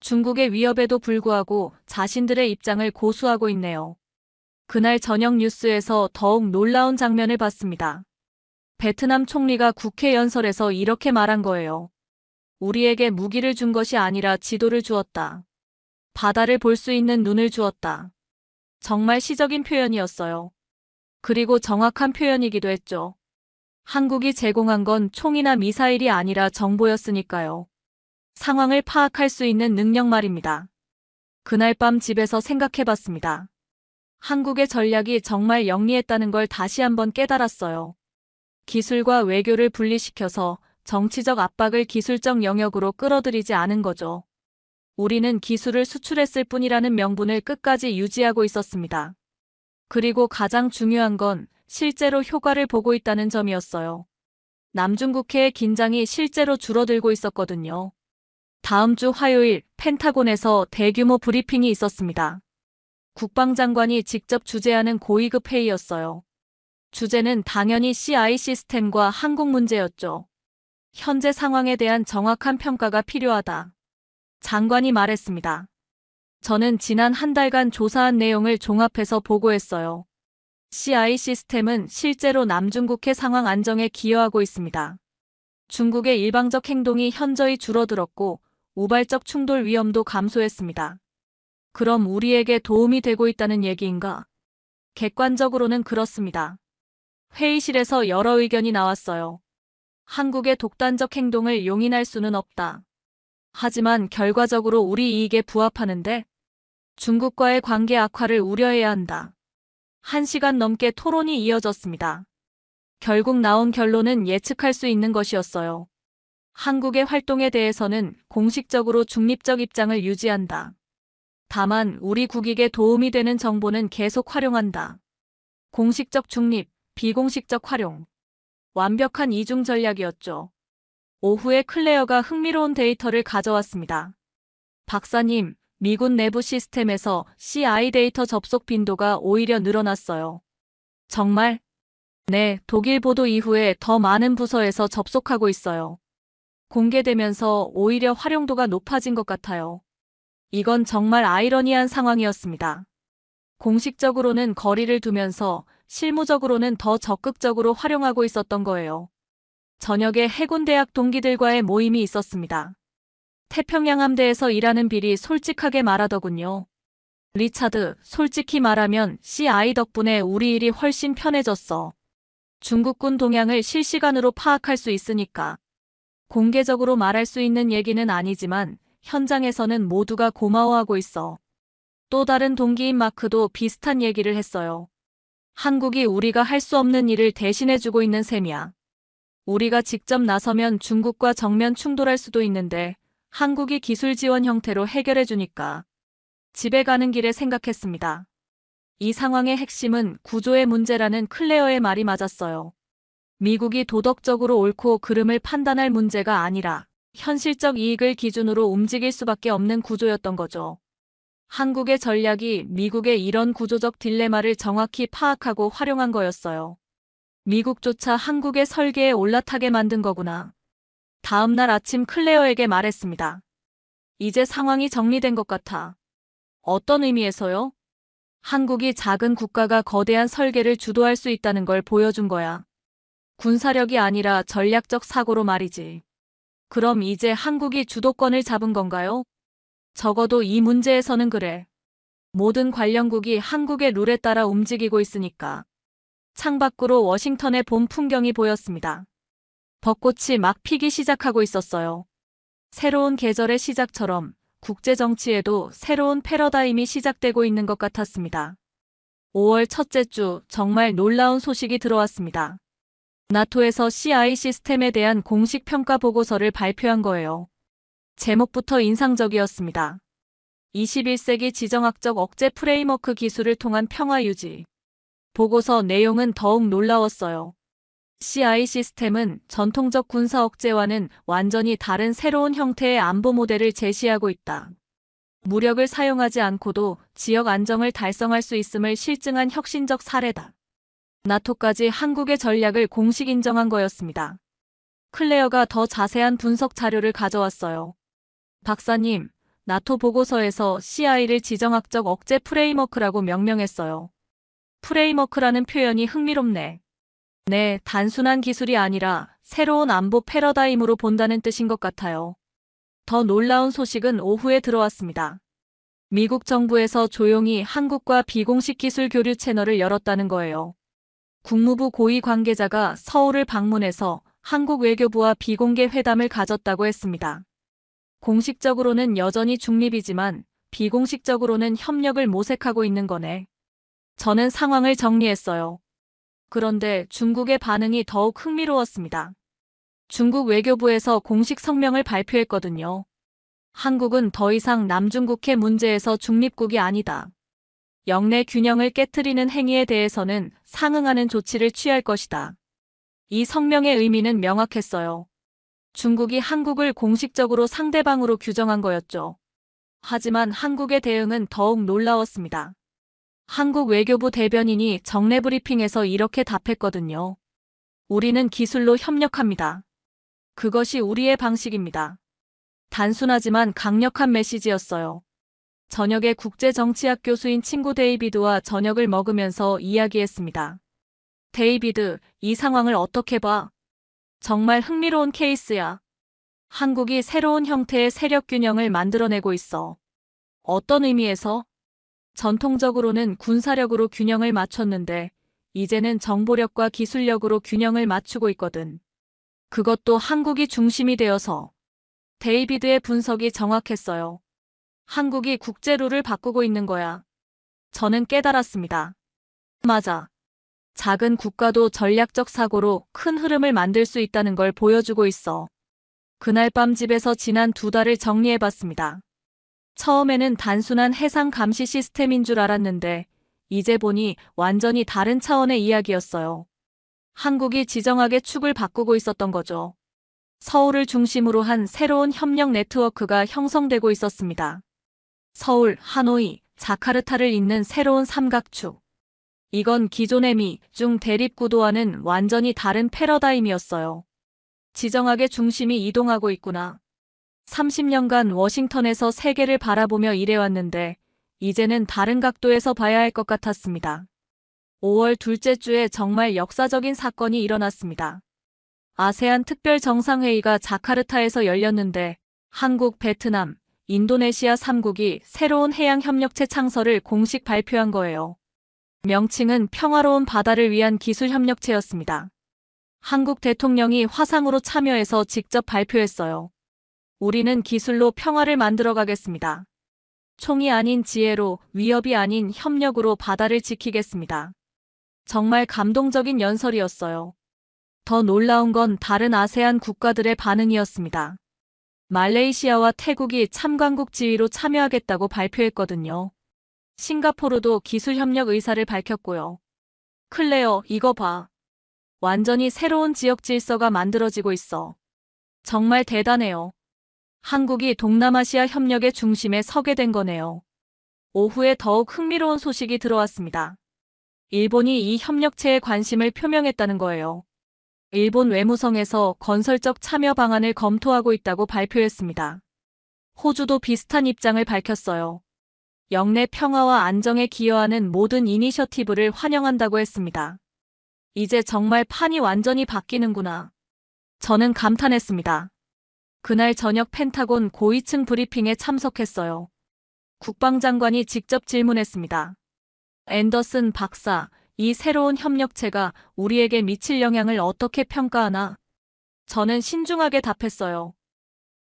중국의 위협에도 불구하고 자신들의 입장을 고수하고 있네요. 그날 저녁 뉴스에서 더욱 놀라운 장면을 봤습니다. 베트남 총리가 국회 연설에서 이렇게 말한 거예요. 우리에게 무기를 준 것이 아니라 지도를 주었다. 바다를 볼 수 있는 눈을 주었다. 정말 시적인 표현이었어요. 그리고 정확한 표현이기도 했죠. 한국이 제공한 건 총이나 미사일이 아니라 정보였으니까요. 상황을 파악할 수 있는 능력 말입니다. 그날 밤 집에서 생각해봤습니다. 한국의 전략이 정말 영리했다는 걸 다시 한번 깨달았어요. 기술과 외교를 분리시켜서 정치적 압박을 기술적 영역으로 끌어들이지 않은 거죠. 우리는 기술을 수출했을 뿐이라는 명분을 끝까지 유지하고 있었습니다. 그리고 가장 중요한 건 실제로 효과를 보고 있다는 점이었어요. 남중국해의 긴장이 실제로 줄어들고 있었거든요. 다음 주 화요일 펜타곤에서 대규모 브리핑이 있었습니다. 국방장관이 직접 주재하는 고위급 회의였어요. 주제는 당연히 CI 시스템과 한국 문제였죠. 현재 상황에 대한 정확한 평가가 필요하다. 장관이 말했습니다. 저는 지난 한 달간 조사한 내용을 종합해서 보고했어요. CI 시스템은 실제로 남중국해 상황 안정에 기여하고 있습니다. 중국의 일방적 행동이 현저히 줄어들었고 우발적 충돌 위험도 감소했습니다. 그럼 우리에게 도움이 되고 있다는 얘기인가? 객관적으로는 그렇습니다. 회의실에서 여러 의견이 나왔어요. 한국의 독단적 행동을 용인할 수는 없다. 하지만 결과적으로 우리 이익에 부합하는데 중국과의 관계 악화를 우려해야 한다. 1시간 넘게 토론이 이어졌습니다. 결국 나온 결론은 예측할 수 있는 것이었어요. 한국의 활동에 대해서는 공식적으로 중립적 입장을 유지한다. 다만 우리 국익에 도움이 되는 정보는 계속 활용한다. 공식적 중립, 비공식적 활용. 완벽한 이중 전략이었죠. 오후에 클레어가 흥미로운 데이터를 가져왔습니다. 박사님, 미군 내부 시스템에서 CI 데이터 접속 빈도가 오히려 늘어났어요. 정말? 네, 독일 보도 이후에 더 많은 부서에서 접속하고 있어요. 공개되면서 오히려 활용도가 높아진 것 같아요. 이건 정말 아이러니한 상황이었습니다. 공식적으로는 거리를 두면서 실무적으로는 더 적극적으로 활용하고 있었던 거예요. 저녁에 해군대학 동기들과의 모임이 있었습니다. 태평양 함대에서 일하는 빌이 솔직하게 말하더군요. 리차드, 솔직히 말하면 CI 덕분에 우리 일이 훨씬 편해졌어. 중국군 동향을 실시간으로 파악할 수 있으니까. 공개적으로 말할 수 있는 얘기는 아니지만 현장에서는 모두가 고마워하고 있어. 또 다른 동기인 마크도 비슷한 얘기를 했어요. 한국이 우리가 할 수 없는 일을 대신해주고 있는 셈이야. 우리가 직접 나서면 중국과 정면 충돌할 수도 있는데 한국이 기술 지원 형태로 해결해 주니까 집에 가는 길에 생각했습니다. 이 상황의 핵심은 구조의 문제라는 클레어의 말이 맞았어요. 미국이 도덕적으로 옳고 그름을 판단할 문제가 아니라 현실적 이익을 기준으로 움직일 수밖에 없는 구조였던 거죠. 한국의 전략이 미국의 이런 구조적 딜레마를 정확히 파악하고 활용한 거였어요. 미국조차 한국의 설계에 올라타게 만든 거구나. 다음 날 아침 클레어에게 말했습니다. 이제 상황이 정리된 것 같아. 어떤 의미에서요? 한국이 작은 국가가 거대한 설계를 주도할 수 있다는 걸 보여준 거야. 군사력이 아니라 전략적 사고로 말이지. 그럼 이제 한국이 주도권을 잡은 건가요? 적어도 이 문제에서는 그래. 모든 관련국이 한국의 룰에 따라 움직이고 있으니까. 창밖으로 워싱턴의 봄 풍경이 보였습니다. 벚꽃이 막 피기 시작하고 있었어요. 새로운 계절의 시작처럼 국제 정치에도 새로운 패러다임이 시작되고 있는 것 같았습니다. 5월 첫째 주 정말 놀라운 소식이 들어왔습니다. 나토에서 CI 시스템에 대한 공식 평가 보고서를 발표한 거예요. 제목부터 인상적이었습니다. 21세기 지정학적 억제 프레임워크 기술을 통한 평화 유지. 보고서 내용은 더욱 놀라웠어요. CI 시스템은 전통적 군사 억제와는 완전히 다른 새로운 형태의 안보 모델을 제시하고 있다. 무력을 사용하지 않고도 지역 안정을 달성할 수 있음을 실증한 혁신적 사례다. 나토까지 한국의 전략을 공식 인정한 거였습니다. 클레어가 더 자세한 분석 자료를 가져왔어요. 박사님, 나토 보고서에서 CI를 지정학적 억제 프레임워크라고 명명했어요. 프레임워크라는 표현이 흥미롭네. 네, 단순한 기술이 아니라 새로운 안보 패러다임으로 본다는 뜻인 것 같아요. 더 놀라운 소식은 오후에 들어왔습니다. 미국 정부에서 조용히 한국과 비공식 기술 교류 채널을 열었다는 거예요. 국무부 고위 관계자가 서울을 방문해서 한국 외교부와 비공개 회담을 가졌다고 했습니다. 공식적으로는 여전히 중립이지만 비공식적으로는 협력을 모색하고 있는 거네. 저는 상황을 정리했어요. 그런데 중국의 반응이 더욱 흥미로웠습니다. 중국 외교부에서 공식 성명을 발표했거든요. 한국은 더 이상 남중국해 문제에서 중립국이 아니다. 영내 균형을 깨트리는 행위에 대해서는 상응하는 조치를 취할 것이다. 이 성명의 의미는 명확했어요. 중국이 한국을 공식적으로 상대방으로 규정한 거였죠. 하지만 한국의 대응은 더욱 놀라웠습니다. 한국 외교부 대변인이 정례 브리핑에서 이렇게 답했거든요. 우리는 기술로 협력합니다. 그것이 우리의 방식입니다. 단순하지만 강력한 메시지였어요. 저녁에 국제정치학 교수인 친구 데이비드와 저녁을 먹으면서 이야기했습니다. 데이비드, 이 상황을 어떻게 봐? 정말 흥미로운 케이스야. 한국이 새로운 형태의 세력 균형을 만들어내고 있어. 어떤 의미에서? 전통적으로는 군사력으로 균형을 맞췄는데 이제는 정보력과 기술력으로 균형을 맞추고 있거든. 그것도 한국이 중심이 되어서. 데이비드의 분석이 정확했어요. 한국이 국제 룰을 바꾸고 있는 거야. 저는 깨달았습니다. 맞아. 작은 국가도 전략적 사고로 큰 흐름을 만들 수 있다는 걸 보여주고 있어. 그날 밤 집에서 지난 2달을 정리해봤습니다. 처음에는 단순한 해상 감시 시스템인 줄 알았는데 이제 보니 완전히 다른 차원의 이야기였어요. 한국이 지정학의 축을 바꾸고 있었던 거죠. 서울을 중심으로 한 새로운 협력 네트워크가 형성되고 있었습니다. 서울, 하노이, 자카르타를 잇는 새로운 삼각축. 이건 기존의 미, 중 대립구도와는 완전히 다른 패러다임이었어요. 지정학의 중심이 이동하고 있구나. 30년간 워싱턴에서 세계를 바라보며 일해왔는데 이제는 다른 각도에서 봐야 할 것 같았습니다. 5월 둘째 주에 정말 역사적인 사건이 일어났습니다. 아세안 특별 정상회의가 자카르타에서 열렸는데 한국, 베트남, 인도네시아 3국이 새로운 해양협력체 창설을 공식 발표한 거예요. 명칭은 평화로운 바다를 위한 기술협력체였습니다. 한국 대통령이 화상으로 참여해서 직접 발표했어요. 우리는 기술로 평화를 만들어가겠습니다. 총이 아닌 지혜로, 위협이 아닌 협력으로 바다를 지키겠습니다. 정말 감동적인 연설이었어요. 더 놀라운 건 다른 아세안 국가들의 반응이었습니다. 말레이시아와 태국이 참관국 지위로 참여하겠다고 발표했거든요. 싱가포르도 기술 협력 의사를 밝혔고요. 클레어, 이거 봐. 완전히 새로운 지역 질서가 만들어지고 있어. 정말 대단해요. 한국이 동남아시아 협력의 중심에 서게 된 거네요. 오후에 더욱 흥미로운 소식이 들어왔습니다. 일본이 이 협력체에 관심을 표명했다는 거예요. 일본 외무성에서 건설적 참여 방안을 검토하고 있다고 발표했습니다. 호주도 비슷한 입장을 밝혔어요. 영내 평화와 안정에 기여하는 모든 이니셔티브를 환영한다고 했습니다. 이제 정말 판이 완전히 바뀌는구나. 저는 감탄했습니다. 그날 저녁 펜타곤 고위층 브리핑에 참석했어요. 국방장관이 직접 질문했습니다. 앤더슨 박사, 이 새로운 협력체가 우리에게 미칠 영향을 어떻게 평가하나? 저는 신중하게 답했어요.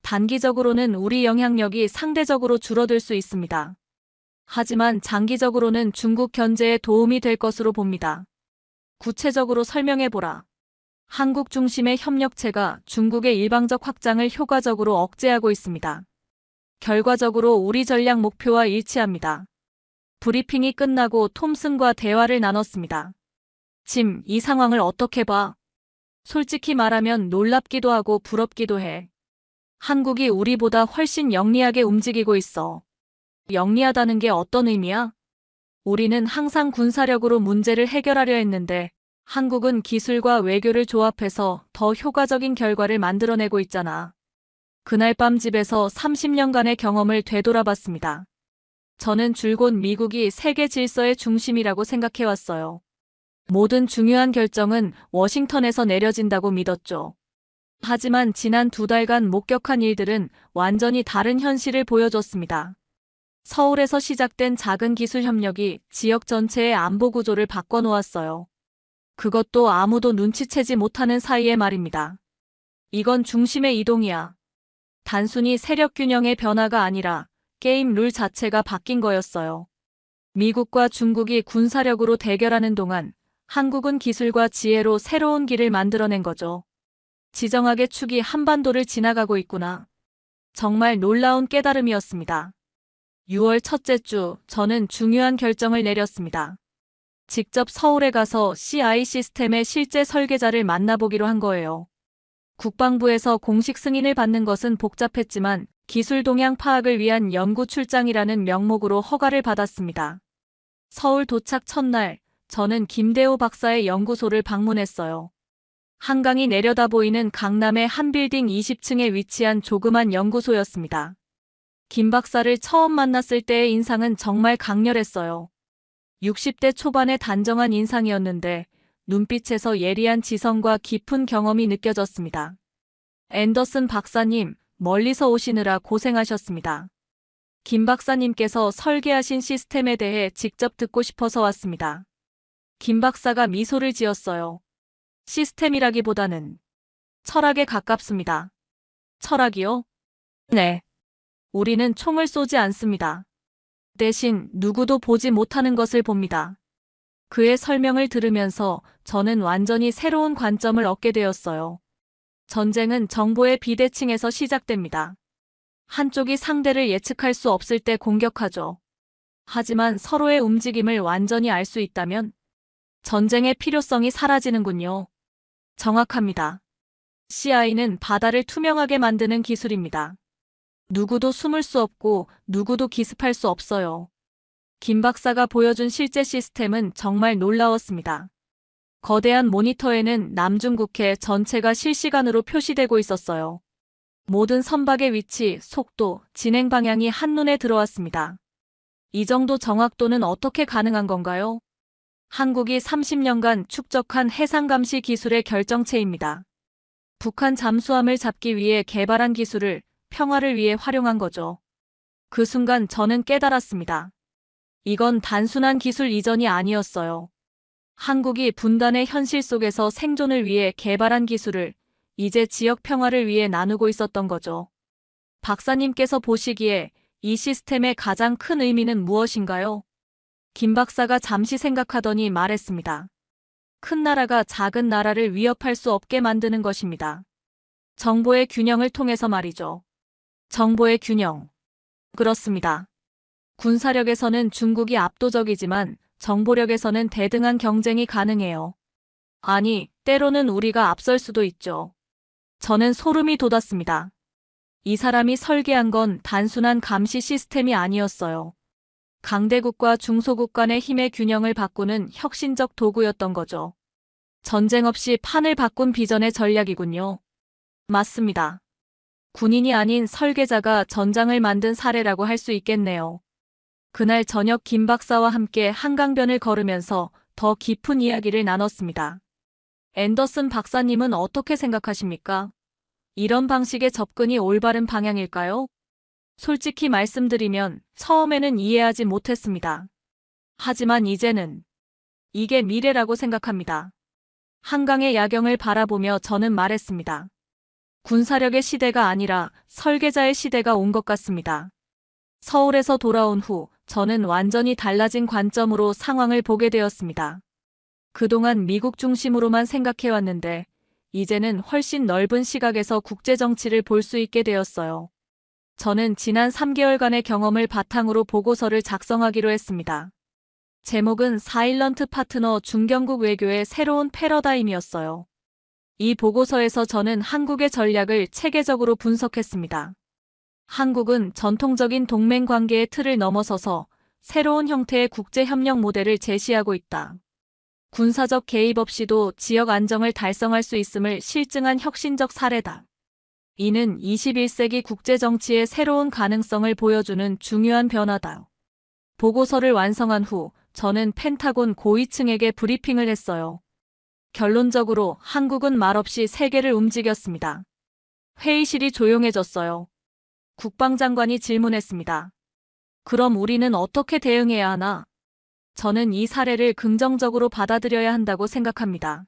단기적으로는 우리 영향력이 상대적으로 줄어들 수 있습니다. 하지만 장기적으로는 중국 견제에 도움이 될 것으로 봅니다. 구체적으로 설명해보라. 한국 중심의 협력체가 중국의 일방적 확장을 효과적으로 억제하고 있습니다. 결과적으로 우리 전략 목표와 일치합니다. 브리핑이 끝나고 톰슨과 대화를 나눴습니다. 짐, 이 상황을 어떻게 봐? 솔직히 말하면 놀랍기도 하고 부럽기도 해. 한국이 우리보다 훨씬 영리하게 움직이고 있어. 영리하다는 게 어떤 의미야? 우리는 항상 군사력으로 문제를 해결하려 했는데 한국은 기술과 외교를 조합해서 더 효과적인 결과를 만들어내고 있잖아. 그날 밤 집에서 30년간의 경험을 되돌아봤습니다. 저는 줄곧 미국이 세계 질서의 중심이라고 생각해왔어요. 모든 중요한 결정은 워싱턴에서 내려진다고 믿었죠. 하지만 지난 2달간 목격한 일들은 완전히 다른 현실을 보여줬습니다. 서울에서 시작된 작은 기술 협력이 지역 전체의 안보 구조를 바꿔놓았어요. 그것도 아무도 눈치채지 못하는 사이에 말입니다. 이건 중심의 이동이야. 단순히 세력 균형의 변화가 아니라 게임 룰 자체가 바뀐 거였어요. 미국과 중국이 군사력으로 대결하는 동안 한국은 기술과 지혜로 새로운 길을 만들어낸 거죠. 지정학의 축이 한반도를 지나가고 있구나. 정말 놀라운 깨달음이었습니다. 6월 첫째 주, 저는 중요한 결정을 내렸습니다. 직접 서울에 가서 CI 시스템의 실제 설계자를 만나보기로 한 거예요. 국방부에서 공식 승인을 받는 것은 복잡했지만 기술 동향 파악을 위한 연구 출장이라는 명목으로 허가를 받았습니다. 서울 도착 첫날, 저는 김대호 박사의 연구소를 방문했어요. 한강이 내려다 보이는 강남의 한 빌딩 20층에 위치한 조그만 연구소였습니다. 김 박사를 처음 만났을 때의 인상은 정말 강렬했어요. 60대 초반의 단정한 인상이었는데 눈빛에서 예리한 지성과 깊은 경험이 느껴졌습니다. 앤더슨 박사님, 멀리서 오시느라 고생하셨습니다. 김 박사님께서 설계하신 시스템에 대해 직접 듣고 싶어서 왔습니다. 김 박사가 미소를 지었어요. 시스템이라기보다는 철학에 가깝습니다. 철학이요? 네. 우리는 총을 쏘지 않습니다. 대신 누구도 보지 못하는 것을 봅니다. 그의 설명을 들으면서 저는 완전히 새로운 관점을 얻게 되었어요. 전쟁은 정보의 비대칭에서 시작됩니다. 한쪽이 상대를 예측할 수 없을 때 공격하죠. 하지만 서로의 움직임을 완전히 알 수 있다면 전쟁의 필요성이 사라지는군요. 정확합니다. CI는 바다를 투명하게 만드는 기술입니다. 누구도 숨을 수 없고 누구도 기습할 수 없어요. 김 박사가 보여준 실제 시스템은 정말 놀라웠습니다. 거대한 모니터에는 남중국해 전체가 실시간으로 표시되고 있었어요. 모든 선박의 위치, 속도, 진행 방향이 한눈에 들어왔습니다. 이 정도 정확도는 어떻게 가능한 건가요? 한국이 30년간 축적한 해상감시 기술의 결정체입니다. 북한 잠수함을 잡기 위해 개발한 기술을 평화를 위해 활용한 거죠. 그 순간 저는 깨달았습니다. 이건 단순한 기술 이전이 아니었어요. 한국이 분단의 현실 속에서 생존을 위해 개발한 기술을 이제 지역 평화를 위해 나누고 있었던 거죠. 박사님께서 보시기에 이 시스템의 가장 큰 의미는 무엇인가요? 김 박사가 잠시 생각하더니 말했습니다. 큰 나라가 작은 나라를 위협할 수 없게 만드는 것입니다. 정보의 균형을 통해서 말이죠. 정보의 균형. 그렇습니다. 군사력에서는 중국이 압도적이지만 정보력에서는 대등한 경쟁이 가능해요. 아니, 때로는 우리가 앞설 수도 있죠. 저는 소름이 돋았습니다. 이 사람이 설계한 건 단순한 감시 시스템이 아니었어요. 강대국과 중소국 간의 힘의 균형을 바꾸는 혁신적 도구였던 거죠. 전쟁 없이 판을 바꾼 비전의 전략이군요. 맞습니다. 군인이 아닌 설계자가 전장을 만든 사례라고 할 수 있겠네요. 그날 저녁 김 박사와 함께 한강변을 걸으면서 더 깊은 이야기를 나눴습니다. 앤더슨 박사님은 어떻게 생각하십니까? 이런 방식의 접근이 올바른 방향일까요? 솔직히 말씀드리면 처음에는 이해하지 못했습니다. 하지만 이제는 이게 미래라고 생각합니다. 한강의 야경을 바라보며 저는 말했습니다. 군사력의 시대가 아니라 설계자의 시대가 온 것 같습니다. 서울에서 돌아온 후 저는 완전히 달라진 관점으로 상황을 보게 되었습니다. 그동안 미국 중심으로만 생각해왔는데 이제는 훨씬 넓은 시각에서 국제정치를 볼 수 있게 되었어요. 저는 지난 3개월간의 경험을 바탕으로 보고서를 작성하기로 했습니다. 제목은 사일런트 파트너 중견국 외교의 새로운 패러다임이었어요. 이 보고서에서 저는 한국의 전략을 체계적으로 분석했습니다. 한국은 전통적인 동맹 관계의 틀을 넘어서서 새로운 형태의 국제협력 모델을 제시하고 있다. 군사적 개입 없이도 지역 안정을 달성할 수 있음을 실증한 혁신적 사례다. 이는 21세기 국제정치의 새로운 가능성을 보여주는 중요한 변화다. 보고서를 완성한 후 저는 펜타곤 고위층에게 브리핑을 했어요. 결론적으로 한국은 말없이 세계를 움직였습니다. 회의실이 조용해졌어요. 국방장관이 질문했습니다. 그럼 우리는 어떻게 대응해야 하나? 저는 이 사례를 긍정적으로 받아들여야 한다고 생각합니다.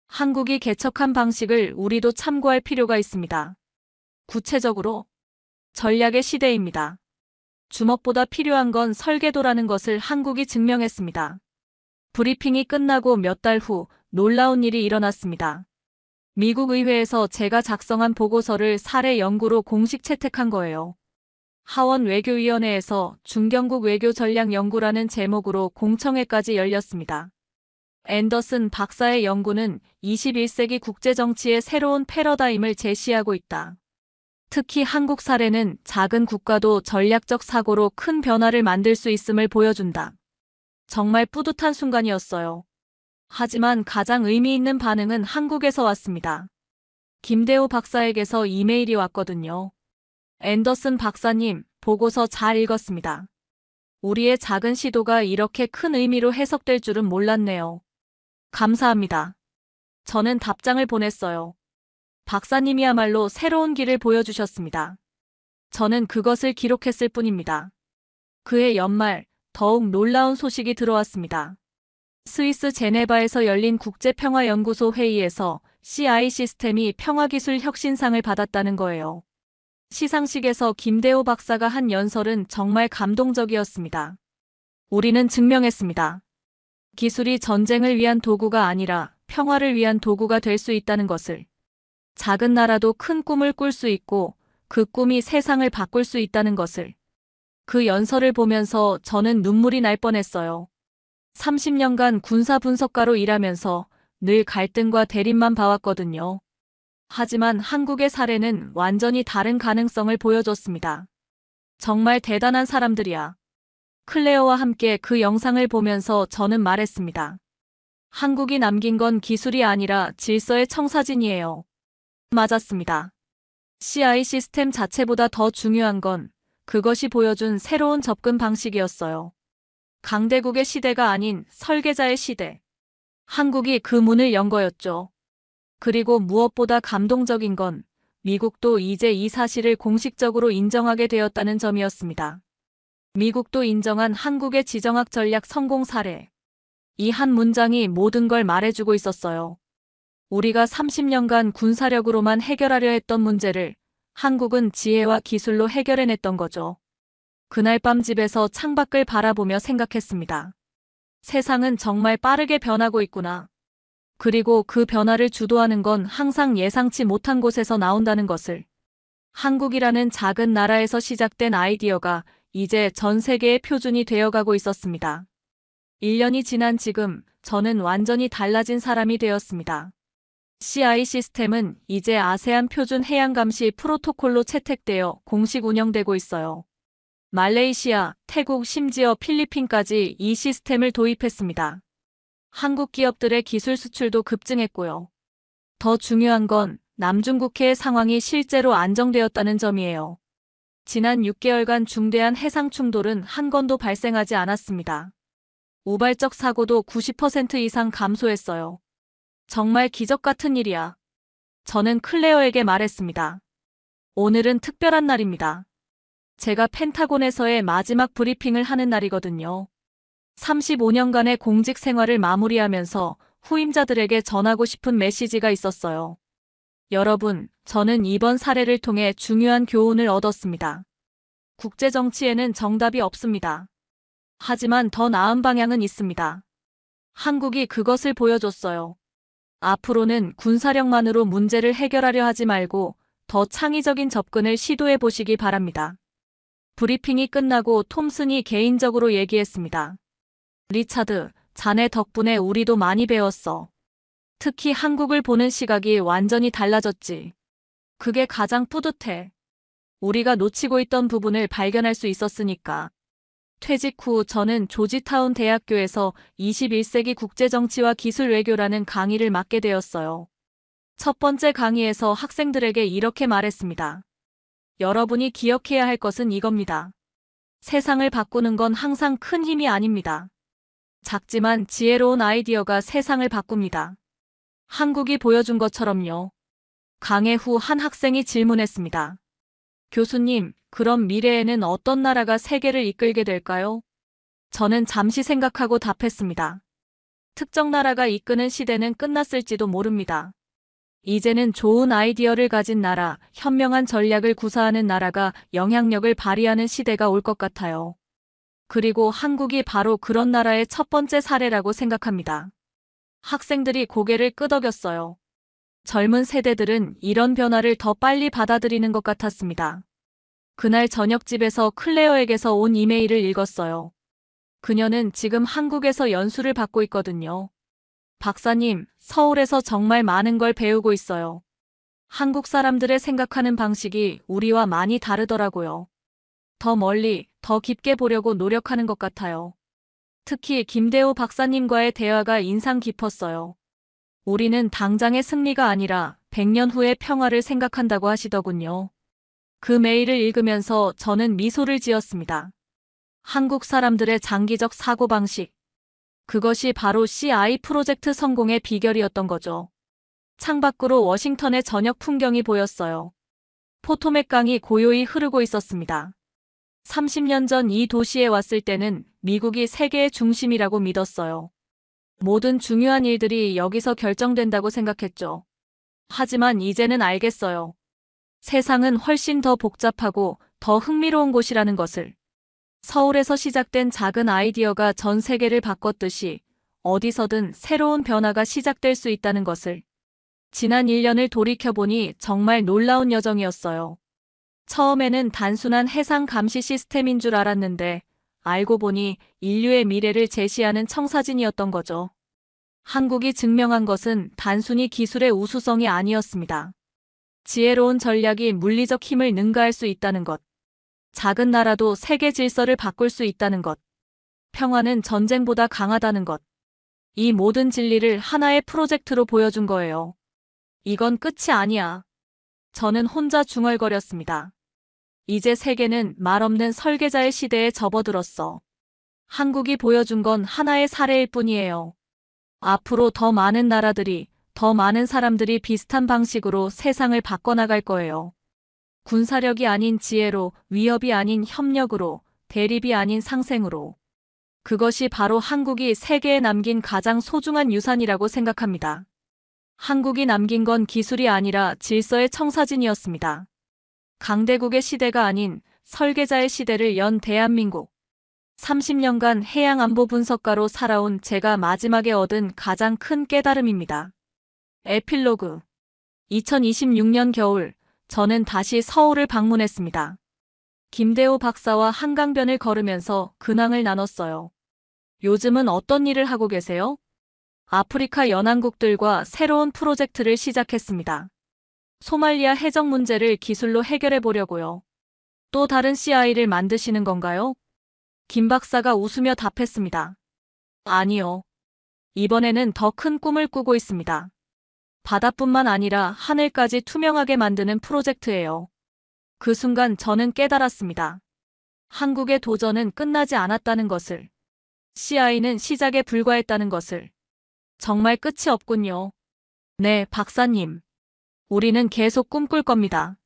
한국이 개척한 방식을 우리도 참고할 필요가 있습니다. 구체적으로 전략의 시대입니다. 주먹보다 필요한 건 설계도라는 것을 한국이 증명했습니다. 브리핑이 끝나고 몇 달 후 놀라운 일이 일어났습니다. 미국 의회에서 제가 작성한 보고서를 사례 연구로 공식 채택한 거예요. 하원 외교위원회에서 중견국 외교 전략 연구라는 제목으로 공청회까지 열렸습니다. 앤더슨 박사의 연구는 21세기 국제정치의 새로운 패러다임을 제시하고 있다. 특히 한국 사례는 작은 국가도 전략적 사고로 큰 변화를 만들 수 있음을 보여준다. 정말 뿌듯한 순간이었어요. 하지만 가장 의미 있는 반응은 한국에서 왔습니다. 김대호 박사에게서 이메일이 왔거든요. 앤더슨 박사님, 보고서 잘 읽었습니다. 우리의 작은 시도가 이렇게 큰 의미로 해석될 줄은 몰랐네요. 감사합니다. 저는 답장을 보냈어요. 박사님이야말로 새로운 길을 보여주셨습니다. 저는 그것을 기록했을 뿐입니다. 그해 연말, 더욱 놀라운 소식이 들어왔습니다. 스위스 제네바에서 열린 국제평화연구소 회의에서 CI 시스템이 평화기술 혁신상을 받았다는 거예요. 시상식에서 김대호 박사가 한 연설은 정말 감동적이었습니다. 우리는 증명했습니다. 기술이 전쟁을 위한 도구가 아니라 평화를 위한 도구가 될 수 있다는 것을. 작은 나라도 큰 꿈을 꿀 수 있고 그 꿈이 세상을 바꿀 수 있다는 것을. 그 연설을 보면서 저는 눈물이 날 뻔했어요. 30년간 군사 분석가로 일하면서 늘 갈등과 대립만 봐왔거든요. 하지만 한국의 사례는 완전히 다른 가능성을 보여줬습니다. 정말 대단한 사람들이야. 클레어와 함께 그 영상을 보면서 저는 말했습니다. 한국이 남긴 건 기술이 아니라 질서의 청사진이에요. 맞았습니다. CI 시스템 자체보다 더 중요한 건 그것이 보여준 새로운 접근 방식이었어요. 강대국의 시대가 아닌 설계자의 시대. 한국이 그 문을 연 거였죠. 그리고 무엇보다 감동적인 건 미국도 이제 이 사실을 공식적으로 인정하게 되었다는 점이었습니다. 미국도 인정한 한국의 지정학 전략 성공 사례. 이 한 문장이 모든 걸 말해주고 있었어요. 우리가 30년간 군사력으로만 해결하려 했던 문제를 한국은 지혜와 기술로 해결해냈던 거죠. 그날 밤 집에서 창밖을 바라보며 생각했습니다. 세상은 정말 빠르게 변하고 있구나. 그리고 그 변화를 주도하는 건 항상 예상치 못한 곳에서 나온다는 것을. 한국이라는 작은 나라에서 시작된 아이디어가 이제 전 세계의 표준이 되어가고 있었습니다. 1년이 지난 지금 저는 완전히 달라진 사람이 되었습니다. CI 시스템은 이제 아세안 표준 해양 감시 프로토콜로 채택되어 공식 운영되고 있어요. 말레이시아, 태국, 심지어 필리핀까지 이 시스템을 도입했습니다. 한국 기업들의 기술 수출도 급증했고요. 더 중요한 건 남중국해의 상황이 실제로 안정되었다는 점이에요. 지난 6개월간 중대한 해상 충돌은 한 건도 발생하지 않았습니다. 우발적 사고도 90% 이상 감소했어요. 정말 기적 같은 일이야. 저는 클레어에게 말했습니다. 오늘은 특별한 날입니다. 제가 펜타곤에서의 마지막 브리핑을 하는 날이거든요. 35년간의 공직 생활을 마무리하면서 후임자들에게 전하고 싶은 메시지가 있었어요. 여러분, 저는 이번 사례를 통해 중요한 교훈을 얻었습니다. 국제정치에는 정답이 없습니다. 하지만 더 나은 방향은 있습니다. 한국이 그것을 보여줬어요. 앞으로는 군사력만으로 문제를 해결하려 하지 말고 더 창의적인 접근을 시도해 보시기 바랍니다. 브리핑이 끝나고 톰슨이 개인적으로 얘기했습니다. 리차드, 자네 덕분에 우리도 많이 배웠어. 특히 한국을 보는 시각이 완전히 달라졌지. 그게 가장 뿌듯해. 우리가 놓치고 있던 부분을 발견할 수 있었으니까. 퇴직 후 저는 조지타운 대학교에서 21세기 국제정치와 기술 외교라는 강의를 맡게 되었어요. 첫 번째 강의에서 학생들에게 이렇게 말했습니다. 여러분이 기억해야 할 것은 이겁니다. 세상을 바꾸는 건 항상 큰 힘이 아닙니다. 작지만 지혜로운 아이디어가 세상을 바꿉니다. 한국이 보여준 것처럼요. 강의 후 한 학생이 질문했습니다. 교수님, 그럼 미래에는 어떤 나라가 세계를 이끌게 될까요? 저는 잠시 생각하고 답했습니다. 특정 나라가 이끄는 시대는 끝났을지도 모릅니다. 이제는 좋은 아이디어를 가진 나라, 현명한 전략을 구사하는 나라가 영향력을 발휘하는 시대가 올 것 같아요. 그리고 한국이 바로 그런 나라의 첫 번째 사례라고 생각합니다. 학생들이 고개를 끄덕였어요. 젊은 세대들은 이런 변화를 더 빨리 받아들이는 것 같았습니다. 그날 저녁 집에서 클레어에게서 온 이메일을 읽었어요. 그녀는 지금 한국에서 연수를 받고 있거든요. 박사님, 서울에서 정말 많은 걸 배우고 있어요. 한국 사람들의 생각하는 방식이 우리와 많이 다르더라고요. 더 멀리, 더 깊게 보려고 노력하는 것 같아요. 특히 김대호 박사님과의 대화가 인상 깊었어요. 우리는 당장의 승리가 아니라 100년 후의 평화를 생각한다고 하시더군요. 그 메일을 읽으면서 저는 미소를 지었습니다. 한국 사람들의 장기적 사고방식. 그것이 바로 CI 프로젝트 성공의 비결이었던 거죠. 창밖으로 워싱턴의 저녁 풍경이 보였어요. 포토맥 강이 고요히 흐르고 있었습니다. 30년 전 이 도시에 왔을 때는 미국이 세계의 중심이라고 믿었어요. 모든 중요한 일들이 여기서 결정된다고 생각했죠. 하지만 이제는 알겠어요. 세상은 훨씬 더 복잡하고 더 흥미로운 곳이라는 것을. 서울에서 시작된 작은 아이디어가 전 세계를 바꿨듯이 어디서든 새로운 변화가 시작될 수 있다는 것을. 지난 1년을 돌이켜보니 정말 놀라운 여정이었어요. 처음에는 단순한 해상 감시 시스템인 줄 알았는데 알고 보니 인류의 미래를 제시하는 청사진이었던 거죠. 한국이 증명한 것은 단순히 기술의 우수성이 아니었습니다. 지혜로운 전략이 물리적 힘을 능가할 수 있다는 것. 작은 나라도 세계 질서를 바꿀 수 있다는 것. 평화는 전쟁보다 강하다는 것. 이 모든 진리를 하나의 프로젝트로 보여준 거예요. 이건 끝이 아니야. 저는 혼자 중얼거렸습니다. 이제 세계는 말없는 설계자의 시대에 접어들었어. 한국이 보여준 건 하나의 사례일 뿐이에요. 앞으로 더 많은 나라들이, 더 많은 사람들이 비슷한 방식으로 세상을 바꿔나갈 거예요. 군사력이 아닌 지혜로, 위협이 아닌 협력으로, 대립이 아닌 상생으로. 그것이 바로 한국이 세계에 남긴 가장 소중한 유산이라고 생각합니다. 한국이 남긴 건 기술이 아니라 질서의 청사진이었습니다. 강대국의 시대가 아닌 설계자의 시대를 연 대한민국. 30년간 해양안보 분석가로 살아온 제가 마지막에 얻은 가장 큰 깨달음입니다. 에필로그. 2026년 겨울, 저는 다시 서울을 방문했습니다. 김대호 박사와 한강변을 걸으면서 근황을 나눴어요. 요즘은 어떤 일을 하고 계세요? 아프리카 연안국들과 새로운 프로젝트를 시작했습니다. 소말리아 해적 문제를 기술로 해결해 보려고요. 또 다른 CI를 만드시는 건가요? 김 박사가 웃으며 답했습니다. 아니요. 이번에는 더 큰 꿈을 꾸고 있습니다. 바다뿐만 아니라 하늘까지 투명하게 만드는 프로젝트예요. 그 순간 저는 깨달았습니다. 한국의 도전은 끝나지 않았다는 것을. CI는 시작에 불과했다는 것을. 정말 끝이 없군요. 네, 박사님. 우리는 계속 꿈꿀 겁니다.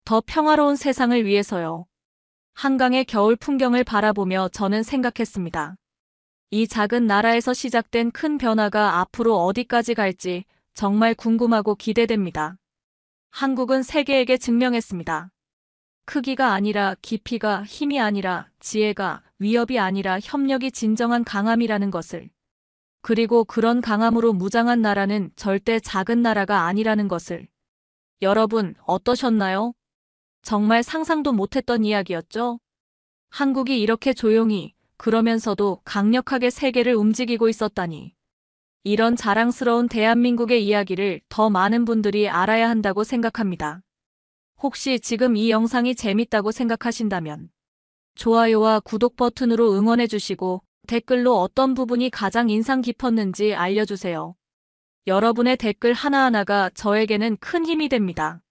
더 평화로운 세상을 위해서요. 한강의 겨울 풍경을 바라보며 저는 생각했습니다. 이 작은 나라에서 시작된 큰 변화가 앞으로 어디까지 갈지 정말 궁금하고 기대됩니다. 한국은 세계에게 증명했습니다. 크기가 아니라 깊이가, 힘이 아니라 지혜가, 위협이 아니라 협력이 진정한 강함이라는 것을. 그리고 그런 강함으로 무장한 나라는 절대 작은 나라가 아니라는 것을. 여러분, 어떠셨나요? 정말 상상도 못했던 이야기였죠? 한국이 이렇게 조용히, 그러면서도 강력하게 세계를 움직이고 있었다니. 이런 자랑스러운 대한민국의 이야기를 더 많은 분들이 알아야 한다고 생각합니다. 혹시 지금 이 영상이 재밌다고 생각하신다면 좋아요와 구독 버튼으로 응원해주시고 댓글로 어떤 부분이 가장 인상 깊었는지 알려주세요. 여러분의 댓글 하나하나가 저에게는 큰 힘이 됩니다.